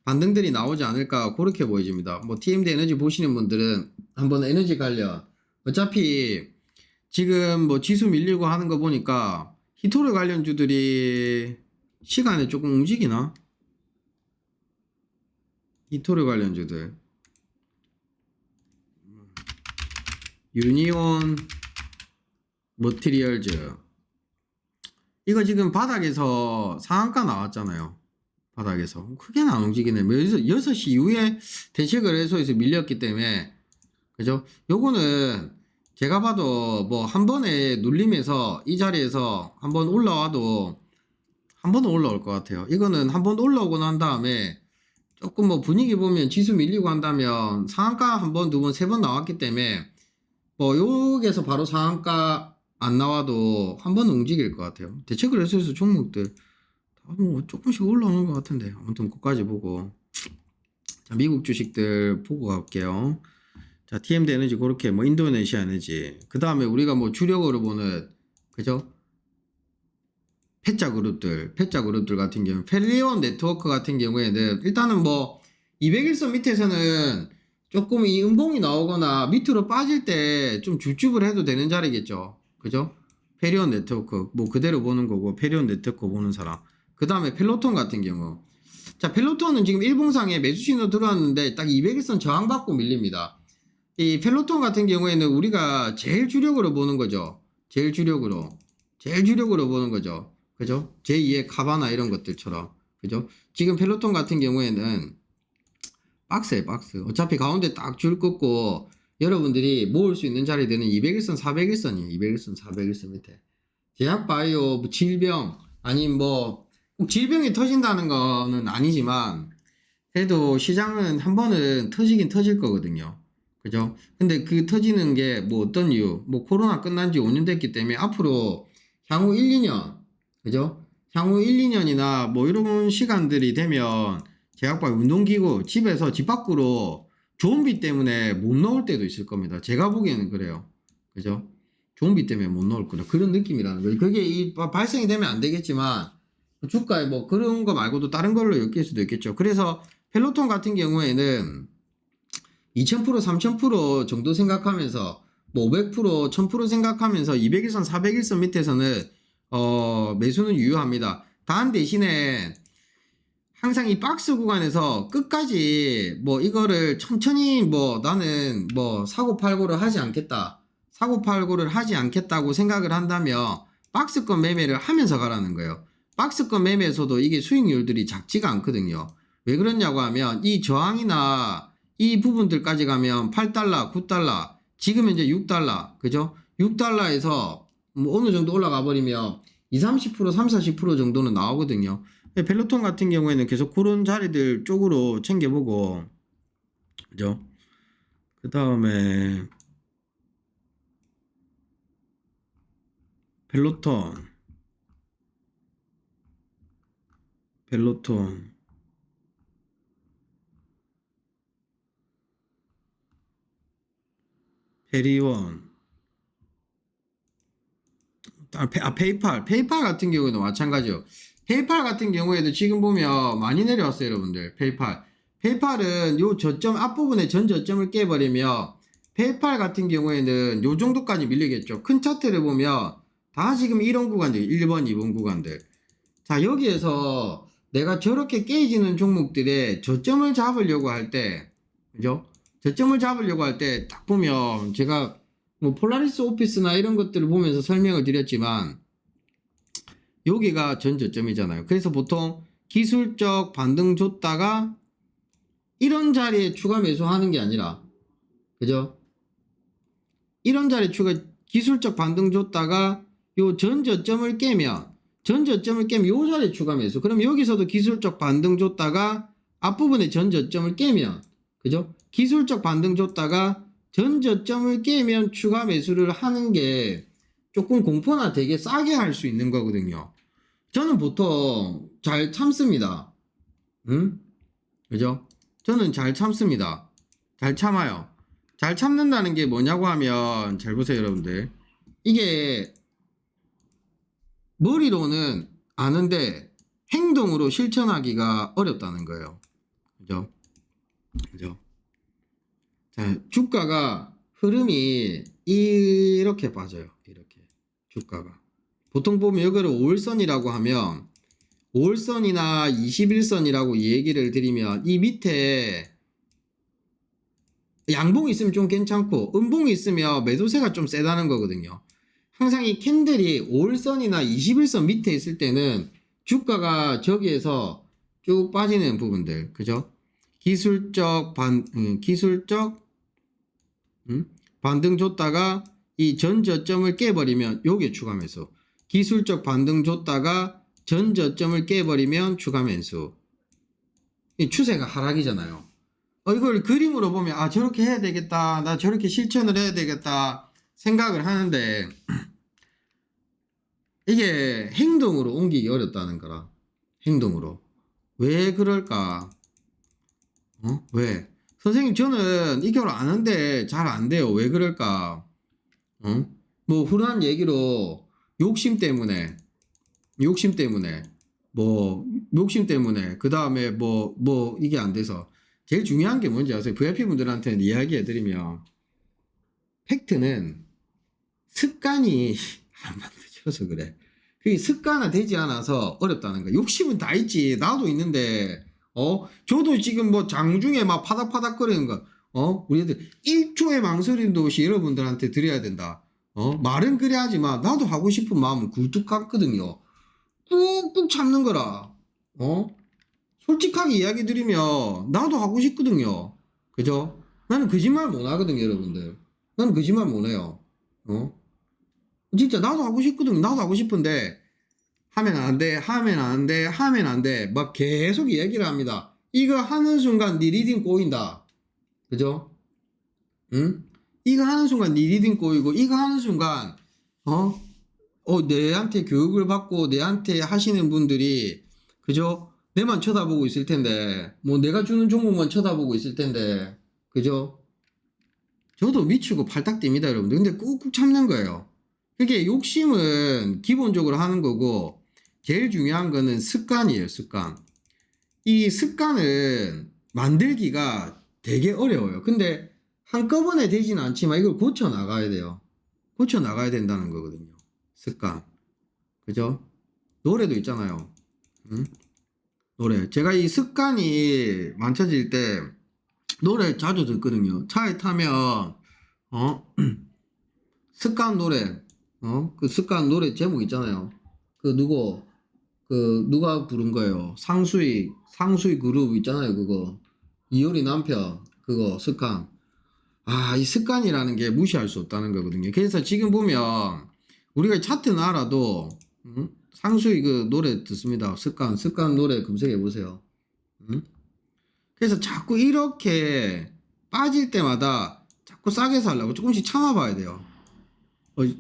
[SPEAKER 1] 반등들이 나오지 않을까 그렇게 보여집니다. 뭐 TMD 에너지 보시는 분들은 한번 에너지 관련 어차피 지금 뭐 지수 밀리고 하는 거 보니까 히토르 관련주들이 시간에 조금 움직이나? 히토르 관련주들 유니온 머티리얼즈 이거 지금 바닥에서 상한가 나왔잖아요. 바닥에서 크게는 안 움직이네. 6시 이후에 대체거래소에서 밀렸기 때문에 그죠? 요거는 제가 봐도 뭐 한 번에 눌림에서 이 자리에서 한번 올라와도 한 번은 올라올 것 같아요. 이거는 한 번 올라오고 난 다음에 조금 뭐 분위기 보면 지수 밀리고 한다면 상한가 한 번, 두 번, 세 번 나왔기 때문에 뭐 여기에서 바로 상한가 안 나와도 한 번은 움직일 것 같아요. 대체거래소에서 종목들 다 뭐 조금씩 올라오는 것 같은데 아무튼 그까지 보고 자, 미국 주식들 보고 갈게요. 자, TMD 에너지 그렇게 뭐 인도네시아 에너지 그 다음에 우리가 뭐 주력으로 보는 그죠? 패자 그룹들 같은 경우 페리온 네트워크 같은 경우에는 일단은 뭐 200일선 밑에서는 조금 이 음봉이 나오거나 밑으로 빠질 때 좀 주춤을 해도 되는 자리겠죠. 그죠? 페리온 네트워크 뭐 그대로 보는 거고 페리온 네트워크 보는 사람 그 다음에 펠로톤 같은 경우 자 펠로톤은 지금 일봉상에 매수 신호 들어왔는데 딱 200일선 저항받고 밀립니다. 이 펠로톤 같은 경우에는 우리가 제일 주력으로 보는 거죠. 제일 주력으로 보는 거죠. 그죠? 제2의 카바나 이런 것들처럼 그죠? 지금 펠로톤 같은 경우에는 박스에 박스 어차피 가운데 딱 줄 긋고 여러분들이 모을 수 있는 자리들은 200일선 400일선이에요. 200일선 400일선 밑에 제약바이오 뭐 질병 아니면 뭐 꼭 질병이 터진다는 거는 아니지만 그래도 시장은 한 번은 터지긴 터질 거거든요. 그죠? 근데 그 터지는 게 뭐 어떤 이유? 뭐 코로나 끝난 지 5년 됐기 때문에 앞으로 향후 1, 2년, 그죠? 향후 1, 2년이나 뭐 이런 시간들이 되면 제약바이오 운동기구 집에서 집 밖으로 조은비 때문에 못 넣을 때도 있을 겁니다. 제가 보기에는 그래요. 그죠? 조은비 때문에 못 넣을 거라 그런 느낌이라는 거예요. 그게 발생이 되면 안 되겠지만 주가에 뭐 그런 거 말고도 다른 걸로 엮일 수도 있겠죠. 그래서 펠로톤 같은 경우에는 2000%, 3000% 정도 생각하면서 뭐 500%, 1000% 생각하면서 200일선, 400일선 밑에서는 매수는 유효합니다. 단 대신에 항상 이 박스 구간에서 끝까지 뭐 이거를 천천히 뭐 나는 뭐 사고팔고를 하지 않겠다. 사고팔고를 하지 않겠다고 생각을 한다면 박스권 매매를 하면서 가라는 거예요. 박스권 매매에서도 이게 수익률들이 작지가 않거든요. 왜 그러냐고 하면 이 저항이나 이 부분들까지 가면 8달러, 9달러, 지금 현재 6달러, 그죠? 6달러에서 뭐 어느 정도 올라가 버리면 20, 30%, 30, 40% 정도는 나오거든요. 펠로톤 같은 경우에는 계속 그런 자리들 쪽으로 챙겨보고, 그죠? 그 다음에, 펠로톤, 페리원, 페이팔 같은 경우에도 마찬가지요. 페이팔 같은 경우에도 지금 보면 많이 내려왔어요, 여러분들. 페이팔은 요 저점 앞부분에 전 저점을 깨버리면 페이팔 같은 경우에는 요 정도까지 밀리겠죠. 큰 차트를 보면 다 지금 이런 구간들, 1번, 2번 구간들. 자, 여기에서 내가 저렇게 깨지는 종목들의 저점을 잡으려고 할 때, 그죠? 저점을 잡으려고 할 때 딱 보면 제가 뭐 폴라리스 오피스나 이런 것들을 보면서 설명을 드렸지만 여기가 전 저점이잖아요. 그래서 보통 기술적 반등 줬다가 이런 자리에 추가 매수하는 게 아니라 그죠? 이런 자리에 기술적 반등 줬다가 요 전저점을 깨면 요 자리에 추가 매수. 그럼 여기서도 기술적 반등 줬다가 앞부분에 전저점을 깨면, 그죠? 기술적 반등 줬다가 전저점을 깨면 추가 매수를 하는 게 조금 공포나 되게 싸게 할 수 있는 거거든요. 저는 보통 잘 참습니다. 응? 그죠? 저는 잘 참습니다. 잘 참아요. 잘 참는다는 게 뭐냐고 하면, 잘 보세요, 여러분들. 이게 머리로는 아는데 행동으로 실천하기가 어렵다는 거예요. 그죠? 그죠? 자, 주가가 흐름이 이렇게 빠져요. 이렇게. 주가가. 보통 보면 이거를 5일선이라고 하면 5일선이나 21선이라고 얘기를 드리면 이 밑에 양봉이 있으면 좀 괜찮고 음봉이 있으면 매도세가 좀 세다는 거거든요. 항상 이 캔들이 5일선이나 21선 밑에 있을 때는 주가가 저기에서 쭉 빠지는 부분들, 그죠? 기술적 반등 줬다가 이 전저점을 깨버리면 요게 추가 매수. 기술적 반등 줬다가 전저점을 깨버리면 추가 매수. 이 추세가 하락이잖아요. 이걸 그림으로 보면 아 저렇게 해야 되겠다, 나 저렇게 실천을 해야 되겠다 생각을 하는데 이게 행동으로 옮기기 어렵다는 거라. 행동으로. 왜 그럴까? 왜? 선생님 저는 이걸 아는데 잘 안 돼요. 왜 그럴까? 뭐 훈한 얘기로 욕심 때문에 욕심 때문에 그 다음에 뭐 이게 안 돼서. 제일 중요한 게 뭔지 아세요? VIP 분들한테는 이야기해 드리면 팩트는 습관이 안 만들어져서 그래. 그게 습관화 되지 않아서 어렵다는 거야. 욕심은 다 있지. 나도 있는데 저도 지금 뭐 장중에 막 파닥파닥 거리는 거 우리 애들 1초의 망설임도 없이 여러분들한테 드려야 된다. 말은 그래 하지만 나도 하고 싶은 마음은 굴뚝 같거든요. 꾹꾹 참는 거라. 솔직하게 이야기 드리면 나도 하고 싶거든요. 그죠? 나는 거짓말 못 하거든요, 여러분들. 나는 거짓말 못 해요. 진짜 나도 하고 싶거든요. 나도 하고 싶은데 하면 안 돼, 하면 안 돼, 하면 안 돼. 막 계속 이야기를 합니다. 이거 하는 순간 네 리딩 꼬인다. 그죠? 응? 이거 하는 순간 네 리딩 꼬이고 이거 하는 순간 내한테 교육을 받고 내한테 하시는 분들이 그죠? 내만 쳐다보고 있을 텐데 뭐 내가 주는 종목만 쳐다보고 있을 텐데 그죠? 저도 미치고 팔딱 뜁니다, 여러분들. 근데 꾹꾹 참는 거예요. 그게 욕심은 기본적으로 하는 거고 제일 중요한 거는 습관이에요, 습관. 이 습관은 만들기가 되게 어려워요. 근데 한꺼번에 되지는 않지만 이걸 고쳐 나가야 돼요. 고쳐 나가야 된다는 거거든요. 습관. 그죠? 노래도 있잖아요. 응? 노래. 제가 이 습관이 많쳐질 때 노래 자주 듣거든요. 차에 타면 습관 노래 그 습관 노래 제목 있잖아요. 누가 부른 거예요? 상수이 그룹 있잖아요. 그거 이효리 남편 그거 습관. 이 습관이라는 게 무시할 수 없다는 거거든요. 그래서 지금 보면 우리가 차트는 알아도 상수이 그 노래 듣습니다. 습관 노래 검색해 보세요. 그래서 자꾸 이렇게 빠질 때마다 자꾸 싸게 살려고 조금씩 참아봐야 돼요.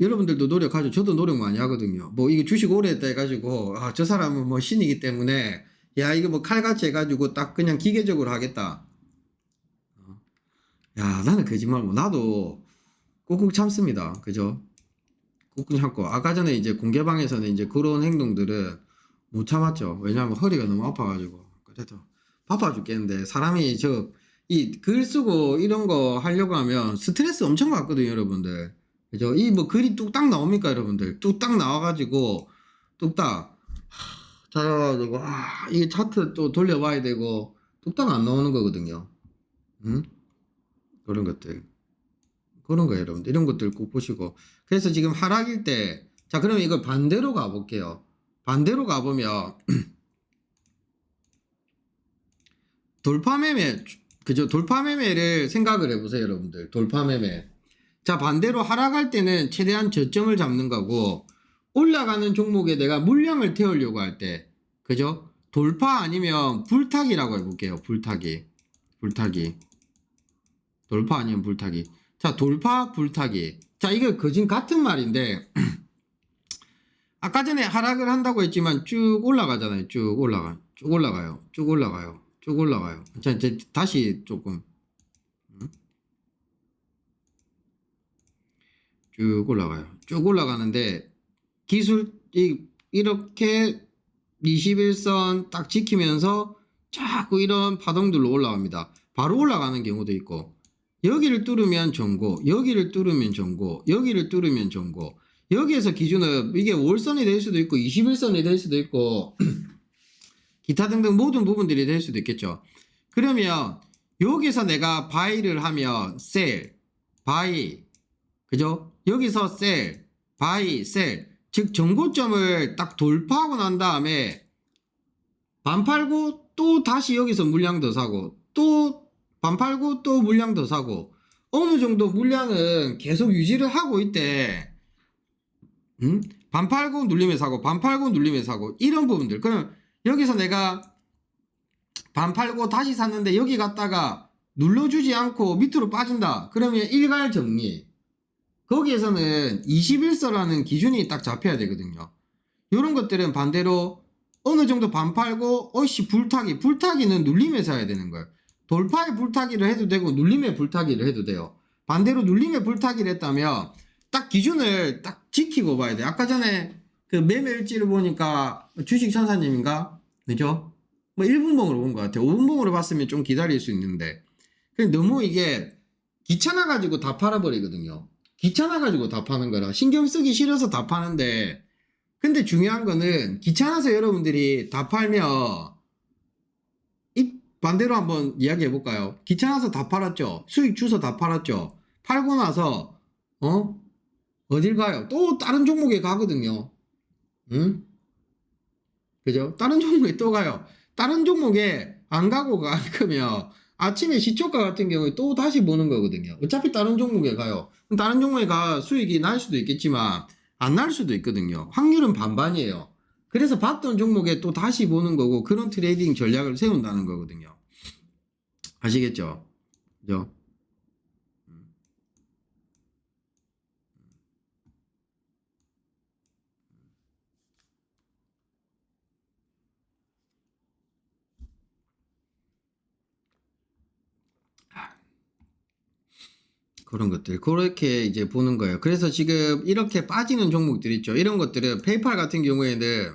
[SPEAKER 1] 여러분들도 노력하죠. 저도 노력 많이 하거든요. 뭐 이게 주식 오래 했다 해가지고 저 사람은 뭐 신이기 때문에 야 이거 뭐 칼같이 해가지고 딱 그냥 기계적으로 하겠다. 야 나는 거짓말 뭐 나도 꾹꾹 참습니다. 그죠? 꾹꾹 참고 아까 전에 이제 공개방에서는 이제 그런 행동들은 못 참았죠. 왜냐하면 허리가 너무 아파가지고. 그래도 바빠 죽겠는데 사람이 이 글 쓰고 이런 거 하려고 하면 스트레스 엄청 받거든요, 여러분들. 그죠? 이 뭐 글이 뚝딱 나옵니까, 여러분들? 뚝딱 나와가지고 뚝딱 찾아가지고 이게 차트 또 돌려봐야 되고 뚝딱 안 나오는 거거든요. 응? 그런 것들. 그런 거예요, 여러분들. 이런 것들 꼭 보시고. 그래서 지금 하락일 때, 자, 그러면 이걸 반대로 가볼게요. 반대로 가보면, 돌파매매, 그죠? 돌파매매를 생각을 해보세요, 여러분들. 돌파매매. 자, 반대로 하락할 때는 최대한 저점을 잡는 거고, 올라가는 종목에 내가 물량을 태우려고 할 때, 그죠? 돌파 아니면 불타기라고 해볼게요. 불타기. 돌파 아니면 불타기. 자, 돌파, 불타기. 자, 이거 거진 같은 말인데, 아까 전에 하락을 한다고 했지만 쭉 올라가잖아요. 쭉 올라가요. 자, 이제 다시 조금 쭉 올라가요. 쭉 올라가는데 기술 이렇게 21선 딱 지키면서 자꾸 이런 파동들로 올라갑니다. 바로 올라가는 경우도 있고, 여기를 뚫으면 전고, 여기를 뚫으면 전고, 여기를 뚫으면 전고. 여기에서 기준은 이게 월선이 될 수도 있고 21선이 될 수도 있고 기타 등등 모든 부분들이 될 수도 있겠죠. 그러면 여기서 내가 바이를 하면 셀, 바이, 그죠? 여기서 셀, 바이, 셀, 즉 전고점을 딱 돌파하고 난 다음에 반 팔고 또 다시 여기서 물량 더 사고, 또 반 팔고 또 물량 더 사고, 어느 정도 물량은 계속 유지를 하고 있대. 반 팔고 눌림에 사고, 반 팔고 눌림에 사고, 이런 부분들. 그럼 여기서 내가 반 팔고 다시 샀는데 여기 갔다가 눌러주지 않고 밑으로 빠진다. 그러면 일괄 정리. 거기에서는 21서라는 기준이 딱 잡혀야 되거든요. 이런 것들은 반대로 어느 정도 반 팔고 어이씨 불타기는 눌림에 사야 되는 거예요. 돌파에 불타기를 해도 되고 눌림에 불타기를 해도 돼요. 반대로 눌림에 불타기를 했다면 딱 기준을 딱 지키고 봐야 돼. 아까 전에 그 매매일지를 보니까 주식천사님인가? 그죠? 뭐 1분봉으로 본 것 같아요. 5분봉으로 봤으면 좀 기다릴 수 있는데. 너무 이게 귀찮아가지고 다 팔아버리거든요. 귀찮아가지고 다 파는 거라. 신경 쓰기 싫어서 다 파는데. 근데 중요한 거는 귀찮아서 여러분들이 다 팔면 이 반대로 한번 이야기해 볼까요? 귀찮아서 다 팔았죠. 수익 주서 다 팔았죠. 팔고 나서 어딜 가요? 또 다른 종목에 가거든요. 응? 그죠? 다른 종목에 또 가요. 다른 종목에 안 가고 가면 아침에 시초가 같은 경우에 또 다시 보는 거거든요. 어차피 다른 종목에 가요. 다른 종목에 가 수익이 날 수도 있겠지만 안 날 수도 있거든요. 확률은 반반이에요. 그래서 봤던 종목에 또 다시 보는 거고, 그런 트레이딩 전략을 세운다는 거거든요. 아시겠죠? 그죠? 그런 것들 그렇게 이제 보는 거예요. 그래서 지금 이렇게 빠지는 종목들 있죠. 이런 것들은 페이팔 같은 경우에는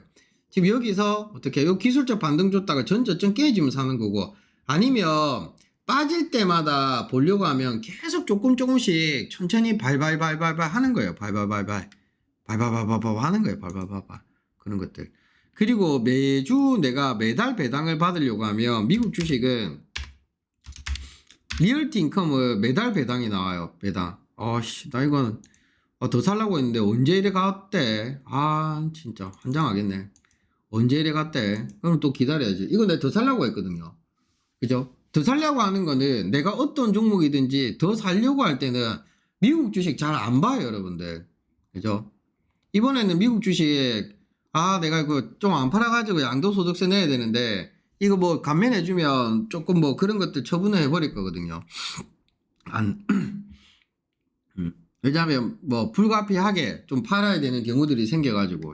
[SPEAKER 1] 지금 여기서 어떻게 요 기술적 반등 줬다가 전저점 깨지면 사는 거고, 아니면 빠질 때마다 보려고 하면 계속 조금씩 천천히 발발발발 하는 거예요. 발발발발 하는 거예요. 발발발발 그런 것들. 그리고 매주 내가 매달 배당을 받으려고 하면 미국 주식은 리얼티 인컴을 매달 배당이 나와요. 배당. 나 이건 더 살라고 했는데 언제 이래 갔대. 진짜 환장하겠네. 언제 이래 갔대. 그럼 또 기다려야지. 이거 내가 더 살라고 했거든요. 그죠? 더 살려고 하는 거는 내가 어떤 종목이든지 더 살려고 할 때는 미국 주식 잘 안 봐요, 여러분들. 그죠? 이번에는 미국 주식 내가 이거 좀 안 팔아가지고 양도소득세 내야 되는데 이거 뭐 감면해주면 조금 뭐 그런 것들 처분을 해버릴 거거든요. 왜냐하면 뭐 불가피하게 좀 팔아야 되는 경우들이 생겨가지고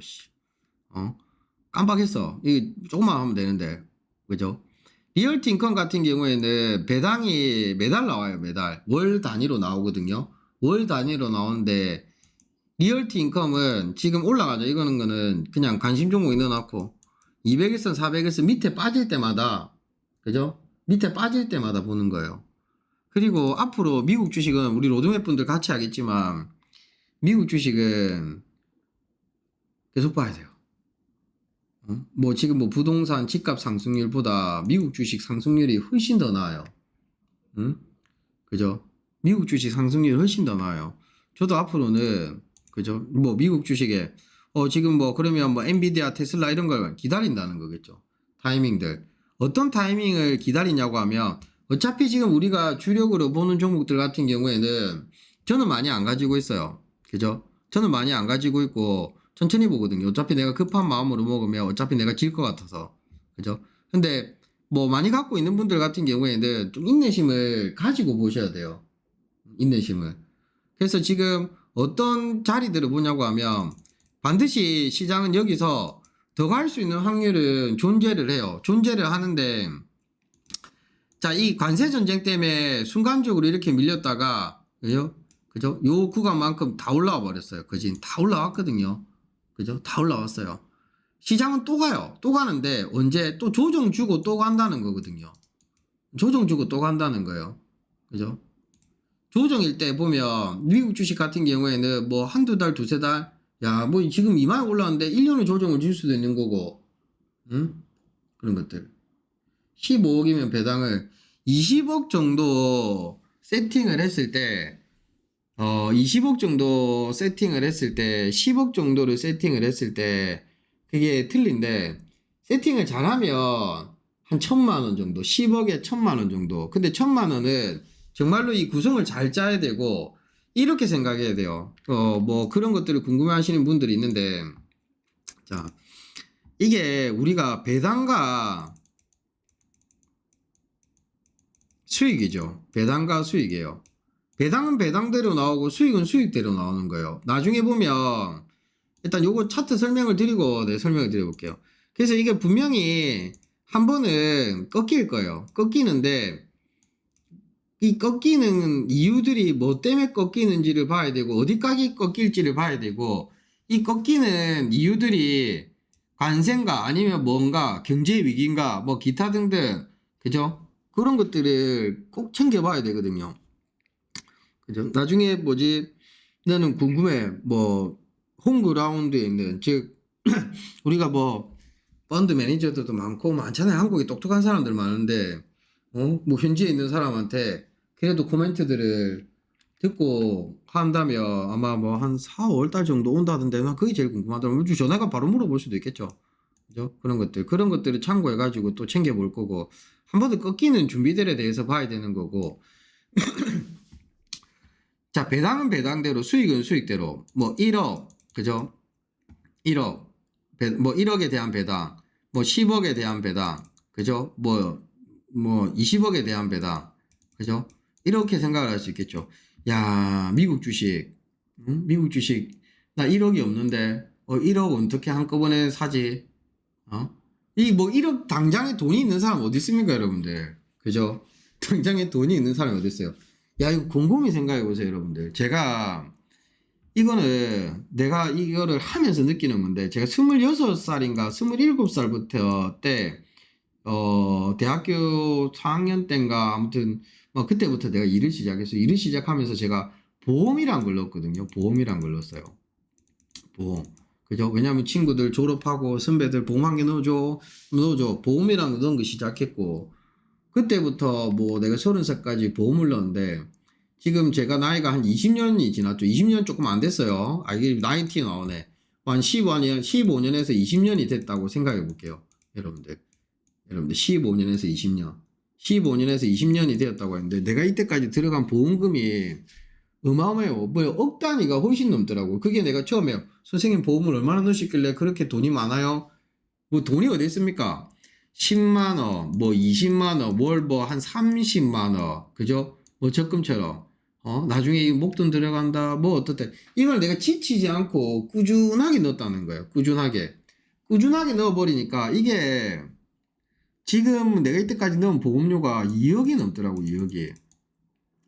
[SPEAKER 1] 깜빡했어. 이게 조금만 하면 되는데, 그죠? 리얼티 인컴 같은 경우에는 배당이 매달 나와요. 매달 월 단위로 나오거든요. 월 단위로 나오는데 리얼티 인컴은 지금 올라가죠. 이거는 거는 그냥 관심 종목에 넣어놓고 200일선 400일선 밑에 빠질 때마다, 그죠? 밑에 빠질 때마다 보는 거예요. 그리고 앞으로 미국 주식은 우리 로드맵 분들 같이 하겠지만 미국 주식은 계속 봐야 돼요. 뭐 지금 뭐 부동산 집값 상승률보다 미국 주식 상승률이 훨씬 더 나아요. 그죠? 미국 주식 상승률이 훨씬 더 나아요. 저도 앞으로는, 그죠? 뭐 미국 주식에 지금 뭐 그러면 뭐 엔비디아, 테슬라 이런 걸 기다린다는 거겠죠. 타이밍들. 어떤 타이밍을 기다리냐고 하면 어차피 지금 우리가 주력으로 보는 종목들 같은 경우에는 저는 많이 안 가지고 있어요. 그죠? 저는 많이 안 가지고 있고 천천히 보거든요. 어차피 내가 급한 마음으로 먹으면 어차피 내가 질 것 같아서. 그죠? 근데 뭐 많이 갖고 있는 분들 같은 경우에는 좀 인내심을 가지고 보셔야 돼요. 인내심을. 그래서 지금 어떤 자리들을 보냐고 하면 반드시 시장은 여기서 더 갈 수 있는 확률은 존재를 해요. 존재를 하는데 자, 이 관세 전쟁 때문에 순간적으로 이렇게 밀렸다가 그죠? 그죠? 요 구간만큼 다 올라와 버렸어요. 그지? 다 올라왔거든요. 그죠? 다 올라왔어요. 시장은 또 가요. 또 가는데 언제 또 조정 주고 또 간다는 거거든요. 조정 주고 또 간다는 거예요. 그죠? 조정일 때 보면 미국 주식 같은 경우에는 뭐 한두 달, 두세 달, 야, 뭐 지금 이만 올라왔는데 1년을 조정을 줄 수도 있는 거고, 응? 그런 것들. 15억이면 배당을 20억 정도 세팅을 했을 때, 20억 정도 세팅을 했을 때, 10억 정도를 세팅을 했을 때, 그게 틀린데, 세팅을 잘하면 한 1,000만 원 정도, 10억에 1,000만 원 정도. 근데 1,000만 원은 정말로 이 구성을 잘 짜야 되고, 이렇게 생각해야 돼요. 뭐 그런 것들을 궁금해 하시는 분들이 있는데, 자, 이게 우리가 배당과 수익이죠. 배당과 수익이에요. 배당은 배당대로 나오고 수익은 수익대로 나오는 거예요. 나중에 보면 일단 요거 차트 설명을 드리고 설명을 드려볼게요. 그래서 이게 분명히 한 번은 꺾일 거예요. 꺾이는데 이 꺾이는 이유들이 뭐 때문에 꺾이는지를 봐야 되고 어디까지 꺾일지를 봐야 되고 이 꺾이는 이유들이 관세인가 아니면 뭔가 경제 위기인가 뭐 기타 등등 그죠? 그런 것들을 꼭 챙겨봐야 되거든요. 그죠? 나중에 뭐지? 나는 궁금해. 뭐 홈그라운드에 있는 즉 우리가 뭐 펀드 매니저들도 많고 많잖아요. 한국에 똑똑한 사람들 많은데 뭐 현지에 있는 사람한테 그래도 코멘트들을 듣고 한다면 아마 뭐 한 4, 5월 달 정도 온다던데 난 그게 제일 궁금하더라고요. 전화가 바로 물어볼 수도 있겠죠. 그죠? 그런 것들을 참고해 가지고 또 챙겨 볼 거고 한 번 더 꺾이는 준비들에 대해서 봐야 되는 거고 자, 배당은 배당대로 수익은 수익대로 뭐 1억 그죠? 1억 뭐 1억에 대한 배당 뭐 10억에 대한 배당 그죠? 뭐 20억에 대한 배당 그죠? 이렇게 생각을 할 수 있겠죠. 야, 미국 주식 미국 주식 나 1억이 없는데 1억 어떻게 한꺼번에 사지? 이 뭐 1억 당장에 돈이 있는 사람 어디 있습니까, 여러분들? 그죠? 당장에 돈이 있는 사람이 어디 있어요? 야, 이거 곰곰이 생각해 보세요, 여러분들. 제가 이거는 내가 이거를 하면서 느끼는 건데 제가 26살인가 27살부터 때 대학교 4학년 때인가 아무튼 뭐 그때부터 내가 일을 시작했어요. 일을 시작하면서 제가 보험이란 걸 넣었거든요. 보험이란 걸 넣었어요. 보험. 그죠? 왜냐면 친구들 졸업하고 선배들 보험 한 개 넣어줘. 보험이란 거 넣은 거 시작했고 그때부터 뭐 내가 30살까지 보험을 넣었는데 지금 제가 나이가 한 20년이 지났죠. 20년 조금 안 됐어요. 이게 나이티 나오네. 한 15년에서 20년이 됐다고 생각해 볼게요. 여러분들 15년에서 20년. 15년에서 20년이 되었다고 했는데 내가 이때까지 들어간 보험금이 어마어마해요. 뭐 억 단위가 훨씬 넘더라고. 그게 내가 처음에 선생님 보험을 얼마나 넣으셨길래 그렇게 돈이 많아요? 뭐 돈이 어디 있습니까? 10만 원, 뭐 20만 원, 월 뭐 한 30만 원, 그죠? 뭐 적금처럼. 나중에 목돈 들어간다, 뭐 어떻대. 이걸 내가 지치지 않고 꾸준하게 넣었다는 거예요. 꾸준하게. 꾸준하게 넣어버리니까 이게 지금 내가 이때까지 넣은 보험료가 2억이 넘더라고, 2억이.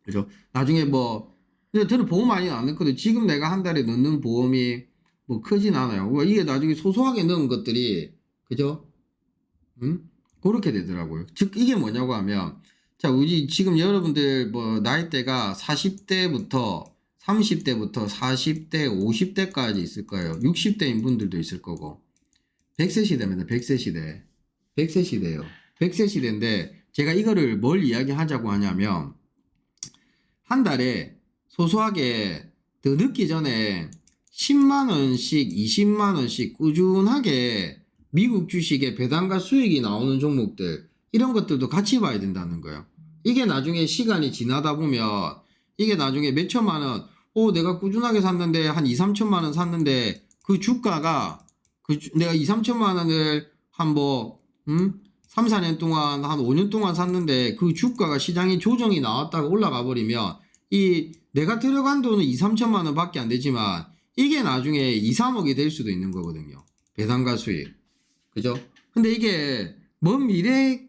[SPEAKER 1] 그죠? 나중에 뭐, 근데 저는 보험 많이 안 넣거든요. 지금 내가 한 달에 넣는 보험이 뭐 크진 않아요. 이게 나중에 소소하게 넣은 것들이, 그죠? 그렇게 되더라고요. 즉, 이게 뭐냐고 하면, 자, 우리 지금 여러분들 뭐, 나이대가 40대부터 30대부터 40대, 50대까지 있을 거예요. 60대인 분들도 있을 거고. 100세 시대입니다. 100세 시대. 100세 시대예요. 100세 시대인데, 제가 이거를 뭘 이야기하자고 하냐면, 한 달에 소소하게 더 늦기 전에 10만원씩, 20만원씩 꾸준하게 미국 주식의 배당과 수익이 나오는 종목들, 이런 것들도 같이 봐야 된다는 거예요. 이게 나중에 시간이 지나다 보면 이게 나중에 몇 천만 원, 내가 꾸준하게 샀는데 한 2, 3천만 원 샀는데 그 주가가 내가 2, 3천만 원을 한 3, 4년 동안 한 5년 동안 샀는데 그 주가가 시장에 조정이 나왔다가 올라가 버리면 이 내가 들어간 돈은 2, 3천만 원밖에 안 되지만 이게 나중에 2, 3억이 될 수도 있는 거거든요. 배당과 수익. 그죠? 근데 이게 먼 미래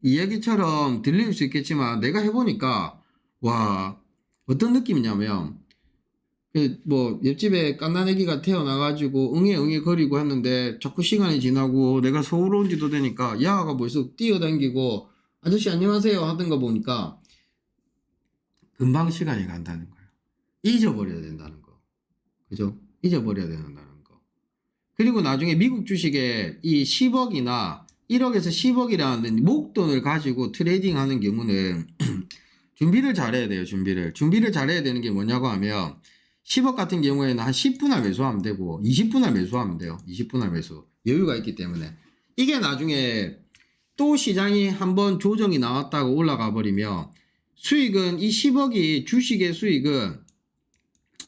[SPEAKER 1] 이야기처럼 들릴 수 있겠지만 내가 해보니까 와 어떤 느낌이냐면 옆집에 갓난아기가 태어나가지고 응애 거리고 했는데 자꾸 시간이 지나고 내가 서울 온 지도 되니까 야가 벌써 뛰어다니고 아저씨 안녕하세요 하던 거 보니까 금방 시간이 간다는 거예요. 잊어버려야 된다는 거. 그죠? 잊어버려야 된다는 거. 그리고 나중에 미국 주식에 이 10억이나 1억에서 10억이라는 목돈을 가지고 트레이딩 하는 경우는 준비를 잘해야 돼요. 준비를 잘해야 되는 게 뭐냐고 하면 10억 같은 경우에는 한 10분할 매수하면 되고 20분할 매수하면 돼요. 20분할 매수. 여유가 있기 때문에. 이게 나중에 또 시장이 한번 조정이 나왔다고 올라가 버리면 수익은 이 10억이 주식의 수익은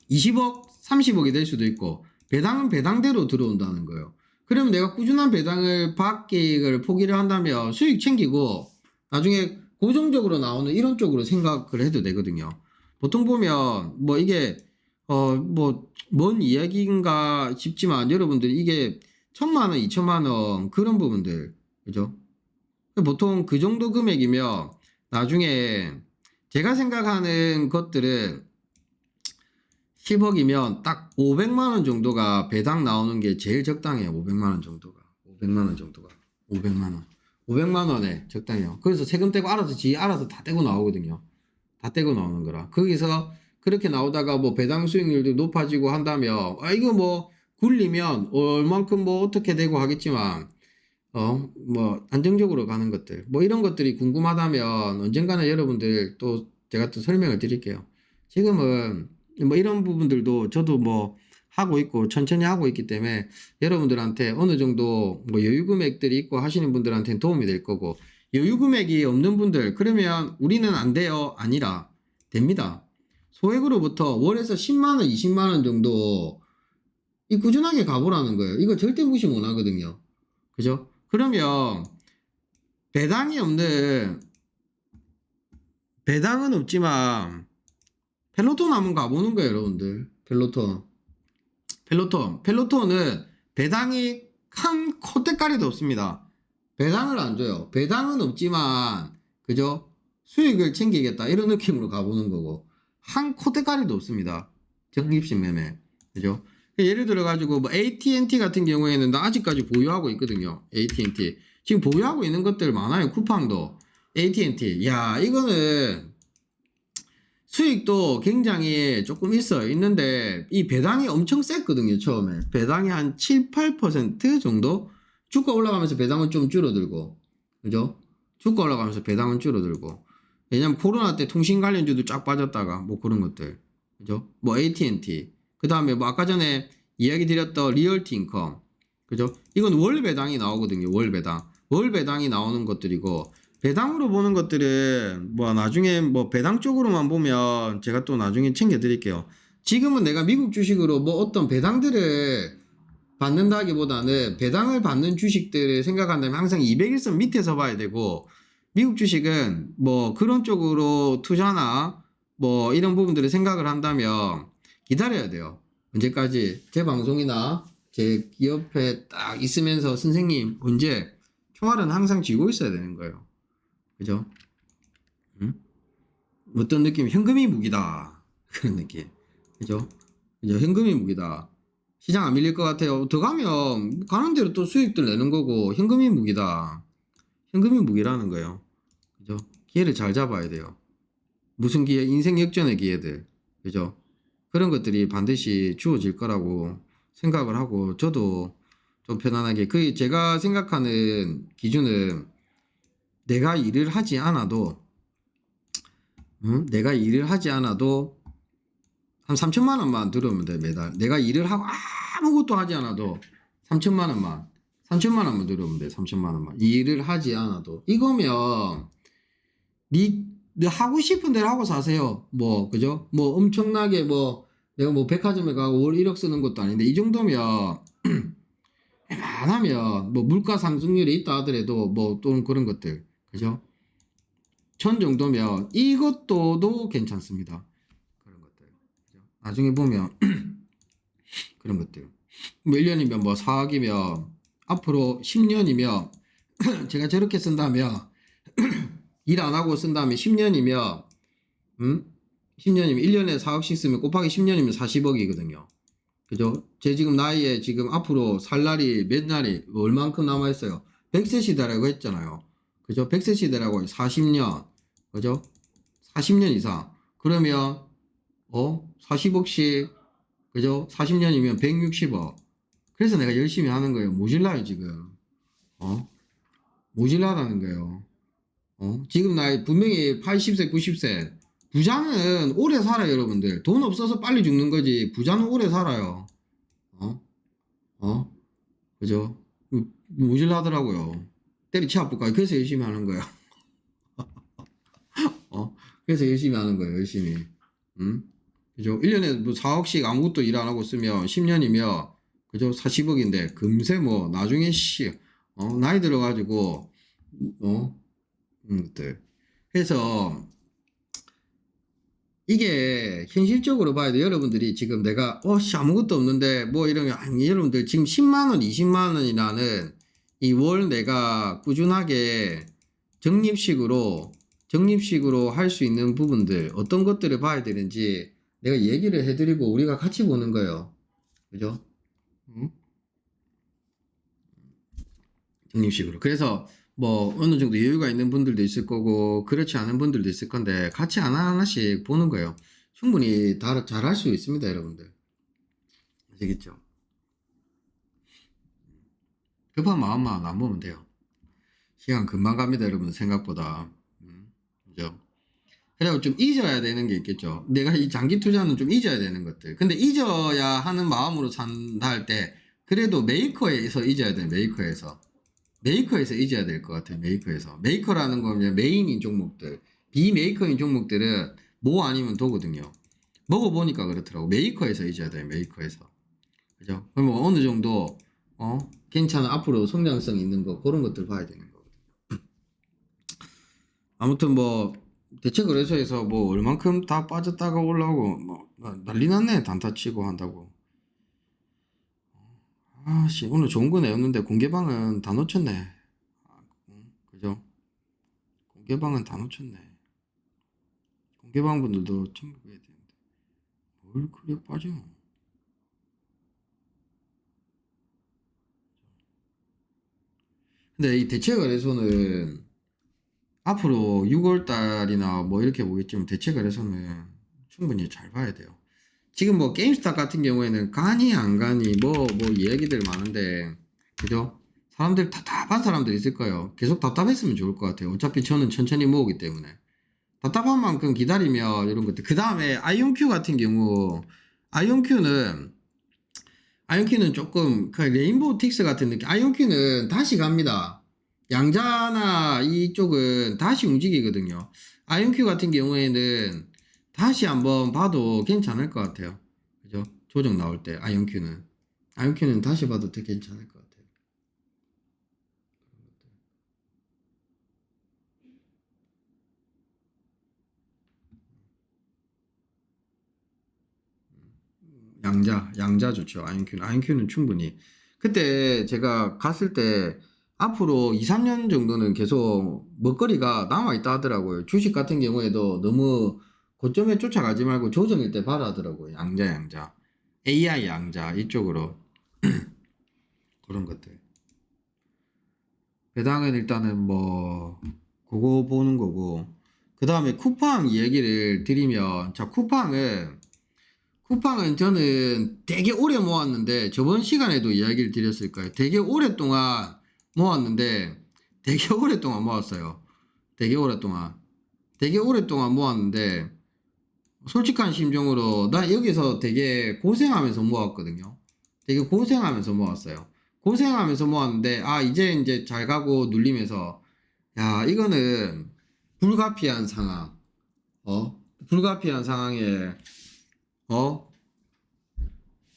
[SPEAKER 1] 20억, 30억이 될 수도 있고 배당은 배당대로 들어온다는 거예요. 그러면 내가 꾸준한 배당을 받기를 포기를 한다면 수익 챙기고 나중에 고정적으로 나오는 이런 쪽으로 생각을 해도 되거든요. 보통 보면 이게 뭔 이야기인가 싶지만 여러분들 이게 1,000만 원, 2천만 원 그런 부분들 그죠? 보통 그 정도 금액이면 나중에 제가 생각하는 것들은 10억이면 딱 500만 원 정도가 배당 나오는 게 제일 적당해요. 500만 원 정도가. 500만 원에 적당해요. 그래서 세금 떼고 알아서 다 떼고 나오거든요. 다 떼고 나오는 거라. 거기서 그렇게 나오다가 배당 수익률도 높아지고 한다면 이거 굴리면 얼만큼 어떻게 되고 하겠지만 안정적으로 가는 것들 이런 것들이 궁금하다면 언젠가는 여러분들 제가 또 설명을 드릴게요. 지금은 이런 부분들도 저도 하고 있고 천천히 하고 있기 때문에 여러분들한테 어느 정도 여유 금액들이 있고 하시는 분들한테는 도움이 될 거고 여유 금액이 없는 분들 그러면 우리는 안 돼요 아니라 됩니다. 소액으로부터 월에서 10만원 20만원 정도 꾸준하게 가보라는 거예요. 이거 절대 무시 못 하거든요. 그죠? 그러면 배당은 없지만 펠로톤 한번 가보는 거예요 여러분들. 펠로톤은 배당이 한 콧대가리도 없습니다. 배당을 안 줘요. 배당은 없지만 그죠? 수익을 챙기겠다 이런 느낌으로 가보는 거고 한 콧대가리도 없습니다. 적립식 매매 그죠? 예를 들어 가지고 AT&T 같은 경우에는 나 아직까지 보유하고 있거든요. AT&T 지금 보유하고 있는 것들 많아요. 쿠팡도 AT&T 이거는 수익도 굉장히 조금 있는데 이 배당이 엄청 셌거든요. 처음에 배당이 한 7, 8% 정도 주가 올라가면서 배당은 좀 줄어들고 그죠? 주가 올라가면서 배당은 줄어들고 왜냐면 코로나 때 통신 관련주도 쫙 빠졌다가 그런 것들 그죠? AT&T 그 다음에 아까 전에 이야기 드렸던 리얼티 인컴 그죠? 이건 월 배당이 나오거든요. 월 배당이 나오는 것들이고 배당으로 보는 것들은 나중에 배당 쪽으로만 보면 제가 또 나중에 챙겨 드릴게요. 지금은 내가 미국 주식으로 어떤 배당들을 받는다기보다는 배당을 받는 주식들을 생각한다면 항상 200일선 밑에서 봐야 되고 미국 주식은 그런 쪽으로 투자나 이런 부분들을 생각을 한다면 기다려야 돼요. 언제까지 제 방송이나 제 옆에 딱 있으면서 선생님 언제 총알은 항상 쥐고 있어야 되는 거예요. 그죠? 어떤 느낌? 현금이 무기다. 그런 느낌. 그죠? 현금이 무기다. 시장 안 밀릴 것 같아요. 더 가면 가는 대로 또 수익들 내는 거고 현금이 무기다. 현금이 무기라는 거예요. 그죠? 기회를 잘 잡아야 돼요. 무슨 기회? 인생 역전의 기회들. 그죠? 그런 것들이 반드시 주어질 거라고 생각을 하고 저도 좀 편안하게 제가 생각하는 기준은 내가 일을 하지 않아도 한 3천만 원만 들어오면 돼 매달. 내가 일을 하고 아무것도 하지 않아도 3천만 원만 들어오면 돼. 3천만 원만 일을 하지 않아도 이거면 하고 싶은 대로 하고 사세요. 뭐, 그죠? 뭐 엄청나게 뭐 내가 뭐 백화점에 가고 월 1억 쓰는 것도 아닌데 이 정도면 웬만하면 뭐 물가 상승률이 있다 하더라도 뭐 또는 그런 것들, 그죠? 1000 정도면 이것도 괜찮습니다. 그런 것들, 그죠? 나중에 보면 그런 것들. 뭐 1년이면 뭐 4억이면 앞으로 10년이면 제가 저렇게 쓴다면 일 안 하고 쓴다면 10년이면 10년이면 1년에 4억씩 쓰면 곱하기 10년이면 40억이거든요. 그죠? 제 지금 나이에 지금 앞으로 살 날이 몇 날이 얼만큼 남아있어요? 100세 시대라고 했잖아요. 그죠? 100세 시대라고 40년. 그죠? 40년 이상. 그러면 40억씩 그죠? 40년이면 160억. 그래서 내가 열심히 하는 거예요. 모질라요 지금. 모질라다는 거예요. 지금 나이 분명히 80세 90세. 부자는 오래 살아요 여러분들. 돈 없어서 빨리 죽는 거지 부자는 오래 살아요. 그죠? 모질라더라고요. 때리치 아플까. 그래서 열심히 하는 거예요. 그래서 열심히 하는 거예요. 열심히. 그죠? 1년에 뭐 4억씩 아무것도 일 안 하고 쓰면 10년이면 그죠? 40억인데 금세 뭐 나중에 나이 들어가지고 그래서 이게 현실적으로 봐야 돼. 여러분들이 지금 내가 아무것도 없는데 뭐 이러면 아니 여러분들 지금 10만원 20만원이라는 이 월 내가 꾸준하게 적립식으로 할 수 있는 부분들 어떤 것들을 봐야 되는지 내가 얘기를 해드리고 우리가 같이 보는 거예요. 그죠? 적립식으로. 그래서 뭐 어느 정도 여유가 있는 분들도 있을 거고 그렇지 않은 분들도 있을 건데 같이 하나하나씩 보는 거예요. 충분히 다 잘할 수 있습니다 여러분들. 아시겠죠? 급한 마음만 안 보면 돼요. 시간 금방 갑니다 여러분 생각보다. 그죠? 그리고 좀 잊어야 되는 게 있겠죠. 내가 이 장기 투자는 좀 잊어야 되는 것들. 근데 잊어야 하는 마음으로 산다 할 때 그래도 메이커에서 잊어야 돼요. 메이커에서 잊어야 될 것 같아요. 메이커라는 거면 메인인 종목들, 비메이커인 종목들은 뭐 아니면 도거든요. 먹어보니까 그렇더라고. 메이커에서 잊어야 돼요. 메이커에서. 그죠? 그러면 어느 정도 괜찮은 앞으로 성장성 있는 거 그런 것들 봐야 되는 거거든요. 아무튼 뭐 대체거래소에서 뭐 얼만큼 다 빠졌다가 올라오고 뭐 난리 났네. 단타 치고 한다고. 아씨 오늘 좋은 거 내었는데 공개방은 다 놓쳤네. 그죠? 공개방은 다 놓쳤네. 공개방 분들도 참고해야 되는데 뭘 그래 빠져. 근데 이 대체거래소는 앞으로 6월달이나 뭐 이렇게 보겠지만 대체거래소는 충분히 잘 봐야 돼요. 지금 뭐 게임스탑 같은 경우에는 가니 안 가니 뭐 이야기들 많은데 그죠? 사람들 답답한 사람들 있을 거예요. 계속 답답했으면 좋을 것 같아요. 어차피 저는 천천히 모으기 때문에 답답한 만큼 기다리며 이런 것들. 그 다음에 아이온큐 같은 경우 아이온큐는 조금 그 레인보우 틱스 같은 느낌. 아이온큐는 다시 갑니다. 양자나 이쪽은 다시 움직이거든요. 아이온큐 같은 경우에는 다시 한번 봐도 괜찮을 것 같아요. 그죠? 조정 나올 때 아이온큐는 다시 봐도 더 괜찮을 것 같아요. 양자 좋죠. 아이온큐는 충분히. 그때 제가 갔을 때 앞으로 2, 3년 정도는 계속 먹거리가 남아있다 하더라고요. 주식 같은 경우에도 너무 고점에 쫓아가지 말고 조정일 때 봐라 하더라고요. 양자. AI 양자 이쪽으로. 그런 것들. 배당은 일단은 뭐 그거 보는 거고 그 다음에 쿠팡 얘기를 드리면 자 쿠팡은 저는 되게 오래 모았는데 저번 시간에도 이야기를 드렸을 거예요. 되게 오랫동안 모았는데 되게 오랫동안 모았어요. 되게 오랫동안 모았는데 솔직한 심정으로 나 여기서 되게 고생하면서 모았거든요. 되게 고생하면서 모았어요. 고생하면서 모았는데 이제 잘 가고 눌리면서 야 이거는 불가피한 상황 불가피한 상황에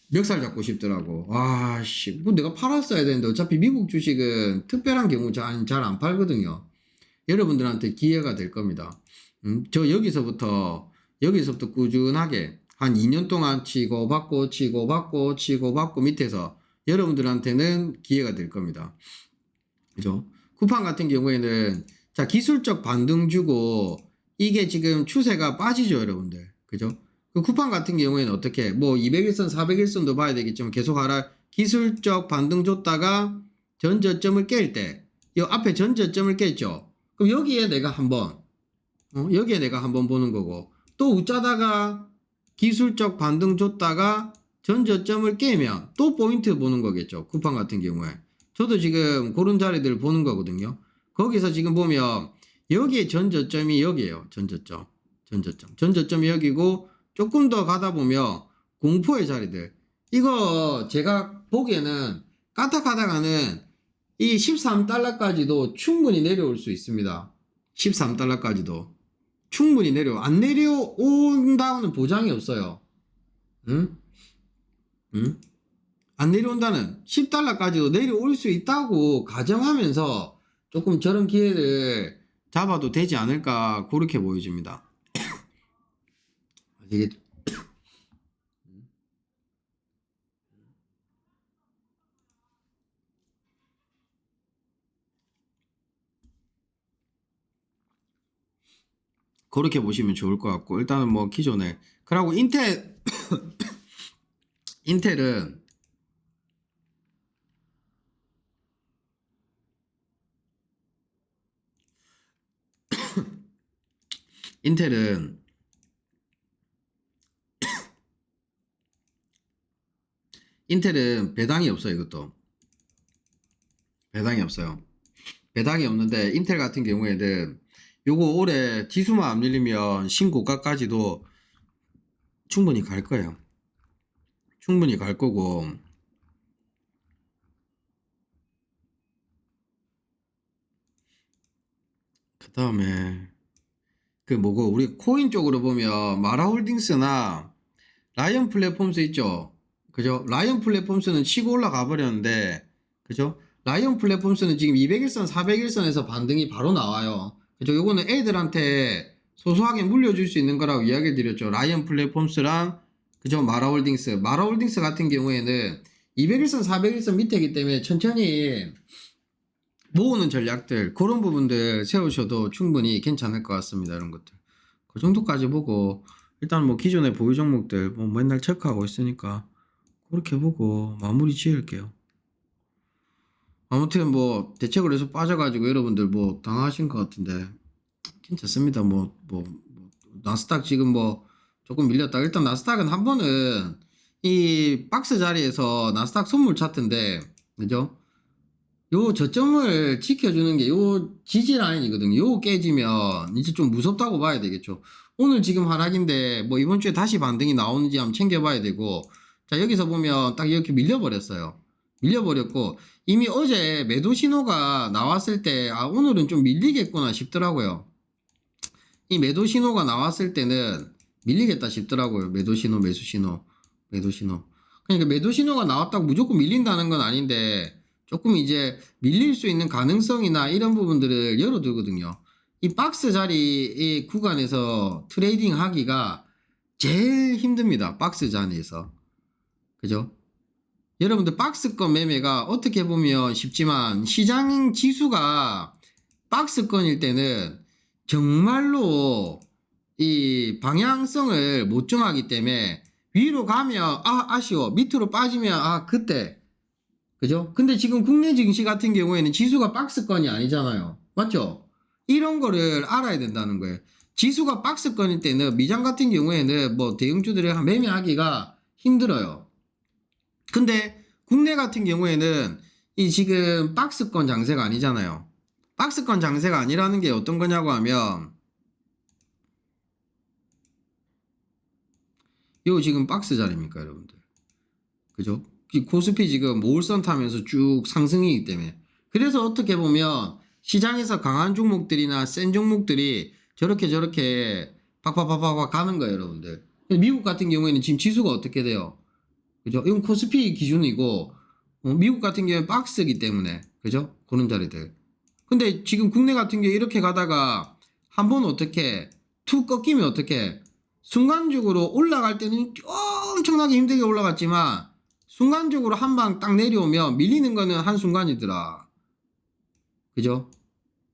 [SPEAKER 1] 멱살 잡고 싶더라고. 씨, 뭐 내가 팔았어야 되는데 어차피 미국 주식은 특별한 경우 잘 안 팔거든요. 여러분들한테 기회가 될 겁니다. 저 여기서부터 꾸준하게 한 2년 동안 치고 받고 밑에서 여러분들한테는 기회가 될 겁니다. 그죠? 쿠팡 같은 경우에는 자, 기술적 반등 주고 이게 지금 추세가 빠지죠, 여러분들. 그죠? 그 쿠팡 같은 경우에는 어떻게 뭐 200일선, 400일선도 봐야 되겠지만 계속 기술적 반등 줬다가 전저점을 깰 때, 이 앞에 전저점을 깼죠. 그럼 여기에 내가 한번 보는 거고, 또 웃자다가 기술적 반등 줬다가 전저점을 깨면 또 포인트 보는 거겠죠. 쿠팡 같은 경우에. 저도 지금 그런 자리들 보는 거거든요. 거기서 지금 보면 여기에 전저점이 여기에요. 전저점이 여기고 조금 더 가다 보면 공포의 자리들. 이거 제가 보기에는 까딱하다가는 이 13달러까지도 충분히 내려올 수 있습니다. 13달러까지도 충분히 안 내려온다는 보장이 없어요. 응? 안 내려온다는 10달러까지도 내려올 수 있다고 가정하면서 조금 저런 기회를 잡아도 되지 않을까 그렇게 보여집니다. 이게 그렇게 보시면 좋을 것 같고, 일단은 뭐 기존에 그리고 인텔은 배당이 없어요. 이것도 배당이 없어요. 배당이 없는데 인텔 같은 경우에는 요거 올해 지수만 안 밀리면 신고가까지도 충분히 갈 거예요. 충분히 갈 거고, 그 다음에 그 뭐고 우리 코인 쪽으로 보면 마라홀딩스나 라이언 플랫폼스 있죠. 그죠? 라이언 플랫폼스는 치고 올라가 버렸는데, 그죠? 라이언 플랫폼스는 지금 200일선, 400일선에서 반등이 바로 나와요. 그죠? 요거는 애들한테 소소하게 물려줄 수 있는 거라고 이야기 드렸죠. 라이언 플랫폼스랑, 그죠? 마라홀딩스 같은 경우에는 200일선, 400일선 밑에이기 때문에 천천히 모으는 전략들, 그런 부분들 세우셔도 충분히 괜찮을 것 같습니다. 이런 것들. 그 정도까지 보고, 일단 뭐 기존의 보유 종목들 뭐 맨날 체크하고 있으니까 그렇게 보고 마무리 지을게요. 아무튼 뭐 대책을 해서 빠져가지고 여러분들 뭐 당하신 것 같은데 괜찮습니다. 나스닥 지금 뭐 조금 밀렸다. 일단 나스닥은 한 번은 이 박스 자리에서 나스닥 선물 차트인데, 그죠? 요 저점을 지켜주는 게 요 지지 라인이거든요. 요 깨지면 이제 좀 무섭다고 봐야 되겠죠. 오늘 지금 하락인데 뭐 이번 주에 다시 반등이 나오는지 한번 챙겨봐야 되고, 자, 여기서 보면 딱 이렇게 밀려버렸어요. 밀려버렸고, 이미 어제 매도 신호가 나왔을 때 오늘은 좀 밀리겠구나 싶더라고요. 이 매도 신호가 나왔을 때는 밀리겠다 싶더라고요. 매도 신호. 그러니까 매도 신호가 나왔다고 무조건 밀린다는 건 아닌데, 조금 이제 밀릴 수 있는 가능성이나 이런 부분들을 열어두거든요. 이 박스 자리 구간에서 트레이딩 하기가 제일 힘듭니다. 박스 자리에서. 그죠? 여러분들 박스권 매매가 어떻게 보면 쉽지만 시장 지수가 박스권일 때는 정말로 이 방향성을 못 정하기 때문에 위로 가면 아쉬워, 밑으로 빠지면 그때, 그죠? 근데 지금 국내 증시 같은 경우에는 지수가 박스권이 아니잖아요. 맞죠? 이런 거를 알아야 된다는 거예요. 지수가 박스권일 때는 미장 같은 경우에는 뭐 대형주들이 매매하기가 힘들어요. 근데 국내 같은 경우에는 이 지금 박스권 장세가 아니잖아요. 박스권 장세가 아니라는 게 어떤 거냐고 하면 요 지금 박스 자리입니까, 여러분들? 그죠? 코스피 지금 모을선 타면서 쭉 상승이기 때문에. 그래서 어떻게 보면 시장에서 강한 종목들이나 센 종목들이 저렇게 팍팍팍팍 가는 거예요, 여러분들. 미국 같은 경우에는 지금 지수가 어떻게 돼요? 그죠? 이건 코스피 기준이고, 미국 같은 경우에 박스이기 때문에, 그죠? 그런 자리들. 근데 지금 국내 같은 경우에 이렇게 가다가 한 번 어떻게, 툭 꺾이면 어떻게, 순간적으로 올라갈 때는 엄청나게 힘들게 올라갔지만, 순간적으로 한 방 딱 내려오면 밀리는 거는 한순간이더라. 그죠?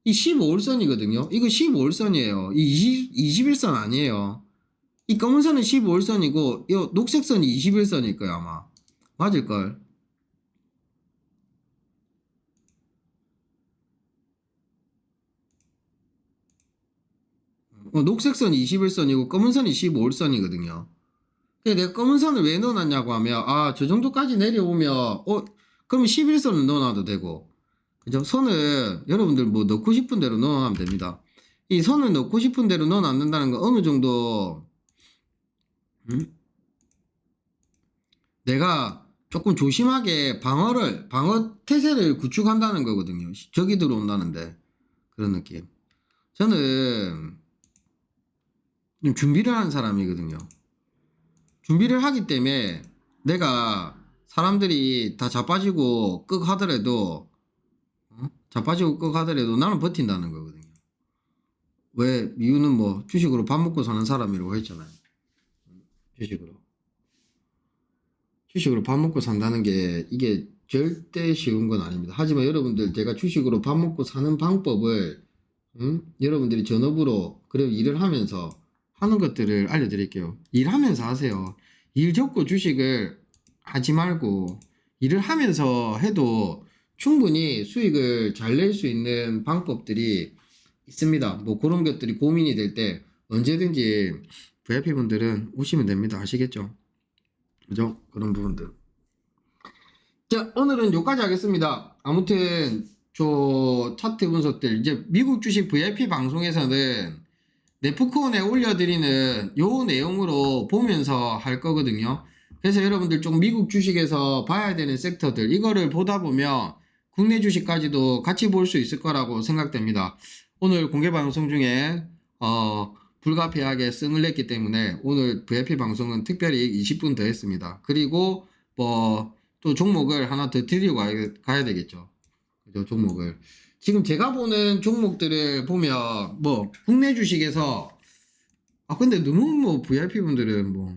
[SPEAKER 1] 이 15월선이거든요. 이거 15월선이에요. 이 21선 아니에요. 이 검은 선은 15월선이고, 이 녹색 선이 21선일 거야, 아마. 맞을걸? 녹색 선이 21선이고, 검은 선이 15월선이거든요. 근데 내가 검은 선을 왜 넣어놨냐고 하면, 아, 저 정도까지 내려오면, 그러면 11선을 넣어놔도 되고, 그죠? 선을 여러분들 뭐 넣고 싶은 대로 넣어놓으면 됩니다. 이 선을 넣고 싶은 대로 넣어놨는다는 건 어느 정도, 내가 조금 조심하게 방어 태세를 구축한다는 거거든요. 적이 들어온다는데. 그런 느낌. 저는 좀 준비를 하는 사람이거든요. 준비를 하기 때문에 내가 사람들이 다 자빠지고 끄 하더라도, 자빠지고 끄 하더라도 나는 버틴다는 거거든요. 왜? 이유는 뭐 주식으로 밥 먹고 사는 사람이라고 했잖아요. 주식으로 밥 먹고 산다는 게 이게 절대 쉬운 건 아닙니다. 하지만 여러분들, 제가 주식으로 밥 먹고 사는 방법을 여러분들이 전업으로 그리고 일을 하면서 하는 것들을 알려드릴게요. 일하면서 하세요. 일 접고 주식을 하지 말고 일을 하면서 해도 충분히 수익을 잘 낼 수 있는 방법들이 있습니다. 뭐 그런 것들이 고민이 될 때 언제든지 VIP 분들은 오시면 됩니다. 아시겠죠? 그죠? 그런 부분들. 자, 오늘은 여기까지 하겠습니다. 아무튼 저 차트 분석들, 이제 미국 주식 VIP 방송에서는 네프콘에 올려드리는 요 내용으로 보면서 할 거거든요. 그래서 여러분들 좀 미국 주식에서 봐야 되는 섹터들, 이거를 보다 보면 국내 주식까지도 같이 볼 수 있을 거라고 생각됩니다. 오늘 공개 방송 중에 불가피하게 승을 냈기 때문에 오늘 VIP 방송은 특별히 20분 더 했습니다. 그리고 뭐 또 종목을 하나 더 드리고 가야 되겠죠. 그죠? 종목을. 지금 제가 보는 종목들을 보면 뭐 국내 주식에서, 근데 너무 뭐 VIP 분들은 뭐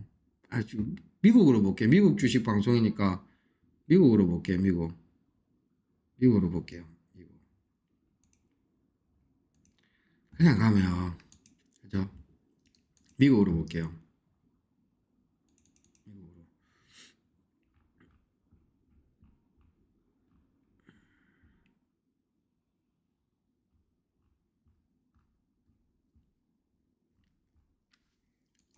[SPEAKER 1] 지금 미국으로 볼게요. 미국 주식 방송이니까 미국으로 볼게요. 미국으로 볼게요. 미국. 그냥 가면, 그죠? 미국으로 볼게요. 미국으로.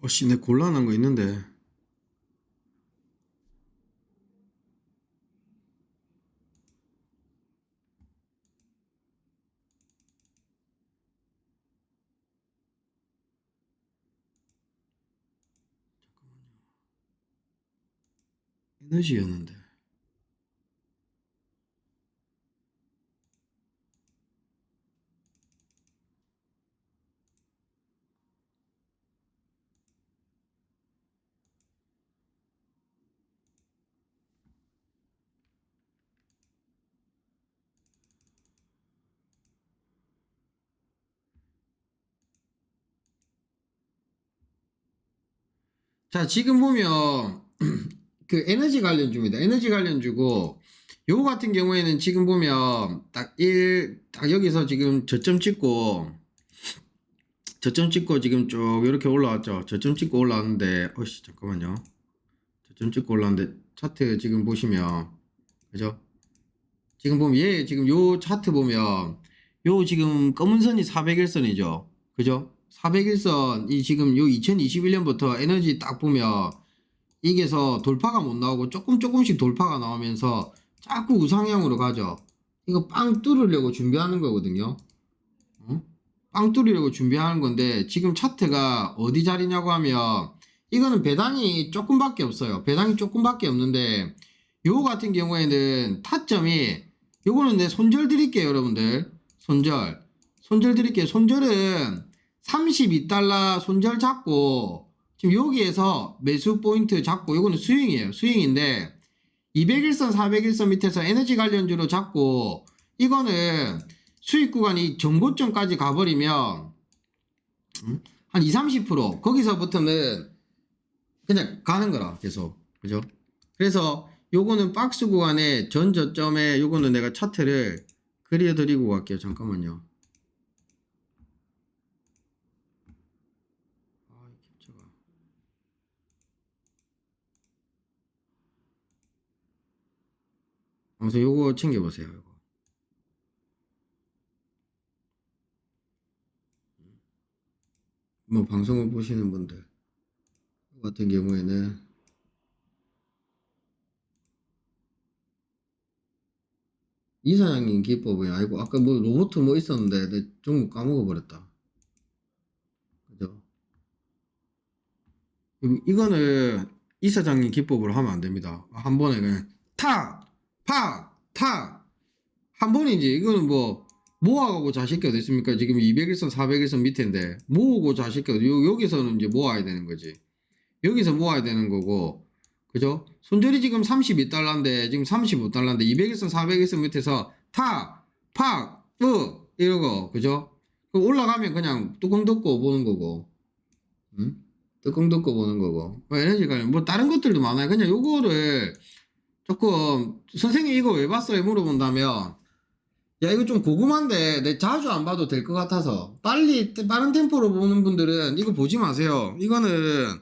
[SPEAKER 1] 씨, 내 곤란한 거 있는데. 에너지였는데. 자, 지금 보면 그 에너지 관련주입니다. 에너지 관련주고, 요거 같은 경우에는 지금 보면 딱 여기서 지금 저점 찍고 지금 쭉 이렇게 올라왔죠. 저점 찍고 올라왔는데, 잠깐만요. 저점 찍고 올라왔는데 차트 지금 보시면, 그죠? 지금 보면 지금 요 차트 보면 요 지금 검은 선이 401선이죠. 그죠? 401선 이 지금 요 2021년부터 에너지 딱 보면 이게서 돌파가 못 나오고 조금씩 돌파가 나오면서 자꾸 우상향으로 가죠. 이거 빵 뚫으려고 준비하는 거거든요. 빵 뚫으려고 준비하는 건데 지금 차트가 어디 자리냐고 하면 이거는 배당이 조금밖에 없어요. 배당이 조금밖에 없는데 요거 같은 경우에는 타점이, 요거는 내 손절 드릴게요, 여러분들. 손절 드릴게요. 손절은 32달러 손절 잡고 지금 여기에서 매수 포인트 잡고 이거는 스윙이에요. 스윙인데 200일선 400일선 밑에서 에너지 관련주로 잡고 이거는 수익 구간이 전고점까지 가버리면 한 20-30% 거기서부터는 그냥 가는 거라 계속. 그죠? 그래서 요거는 박스 구간에 전 저점에 요거는 내가 차트를 그려드리고 갈게요. 잠깐만요. 그래서 요거 챙겨보세요. 요거. 뭐 방송을 보시는 분들 같은 경우에는 이사장님 기법이 아니고 아까 뭐 로봇 뭐 있었는데 내 좀 까먹어버렸다. 그죠? 이거는 이사장님 기법으로 하면 안 됩니다. 한 번에 그냥 탁! 팍! 탁! 한 번이지. 이거는 뭐 모아가고 자식이 어디 있습니까? 지금 200일선 400일선 밑인데 모으고 자식이 어디 여기서는 이제 모아야 되는 거지. 여기서 모아야 되는 거고 그죠? 손절이 지금 32달러인데 지금 35달러인데 200일선 400일선 밑에서 탁! 팍! 이러고 그죠? 올라가면 그냥 뚜껑 덮고 보는 거고 뚜껑 덮고 보는 거고 에너지 관련 뭐 다른 것들도 많아요. 그냥 요거를 조금 선생님 이거 왜 봤어요? 물어본다면 야 이거 좀 궁금한데 내 자주 안 봐도 될 것 같아서 빠른 템포로 보는 분들은 이거 보지 마세요. 이거는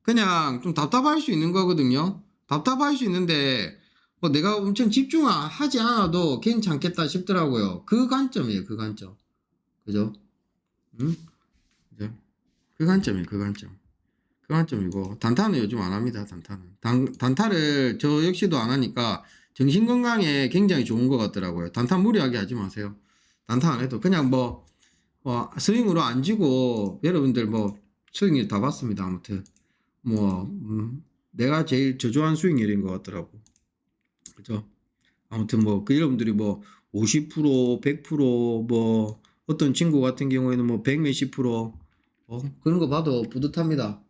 [SPEAKER 1] 그냥 좀 답답할 수 있는 거거든요. 답답할 수 있는데 뭐 내가 엄청 집중하지 않아도 괜찮겠다 싶더라고요. 그 관점이에요. 그 관점. 그죠? 응? 그죠? 그 관점이에요. 그 관점. 그 관점이고 단타는 요즘 안 합니다. 단타를 저 역시도 안 하니까 정신건강에 굉장히 좋은 것 같더라고요. 단타 무리하게 하지 마세요. 단타 안 해도 그냥 스윙으로 안 지고 여러분들 뭐 스윙일 다 봤습니다. 아무튼 내가 제일 저조한 스윙일인 것 같더라고. 그죠? 아무튼 그 여러분들이 50%, 100%, 어떤 친구 같은 경우에는 100 몇십 프로, 그런 거 봐도 뿌듯합니다.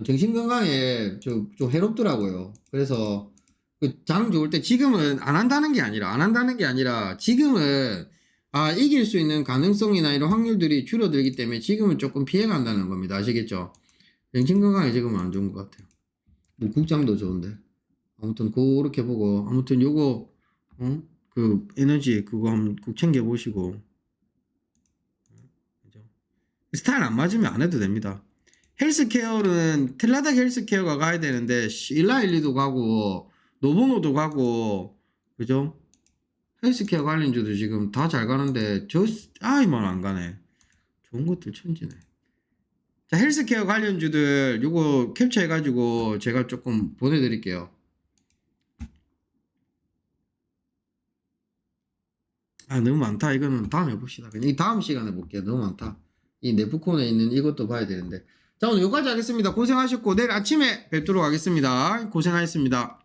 [SPEAKER 1] 정신건강에 좀 해롭더라고요. 그래서 장 좋을 때 지금은 안 한다는 게 아니라 지금은 이길 수 있는 가능성이나 이런 확률들이 줄어들기 때문에 지금은 조금 피해간다는 겁니다. 아시겠죠? 정신건강에 지금은 안 좋은 것 같아요. 국장도 좋은데. 아무튼 그렇게 보고 아무튼 요거 그 에너지 그거 한번 꼭 챙겨보시고 스타일 안 맞으면 안 해도 됩니다. 헬스케어는 텔라닥 헬스케어가 가야 되는데 일라일리도 가고 노보노도 가고 그죠? 헬스케어 관련주도 지금 다 잘 가는데 이만 안 가네. 좋은 것들 천지네. 자, 헬스케어 관련주들 요거 캡처해 가지고 제가 조금 보내드릴게요. 너무 많다. 이거는 다음에 해봅시다. 그냥 이 다음 시간에 볼게요. 너무 많다. 이 네프콘에 있는 이것도 봐야 되는데. 자, 오늘 여기까지 하겠습니다. 고생하셨고 내일 아침에 뵙도록 하겠습니다. 고생하셨습니다.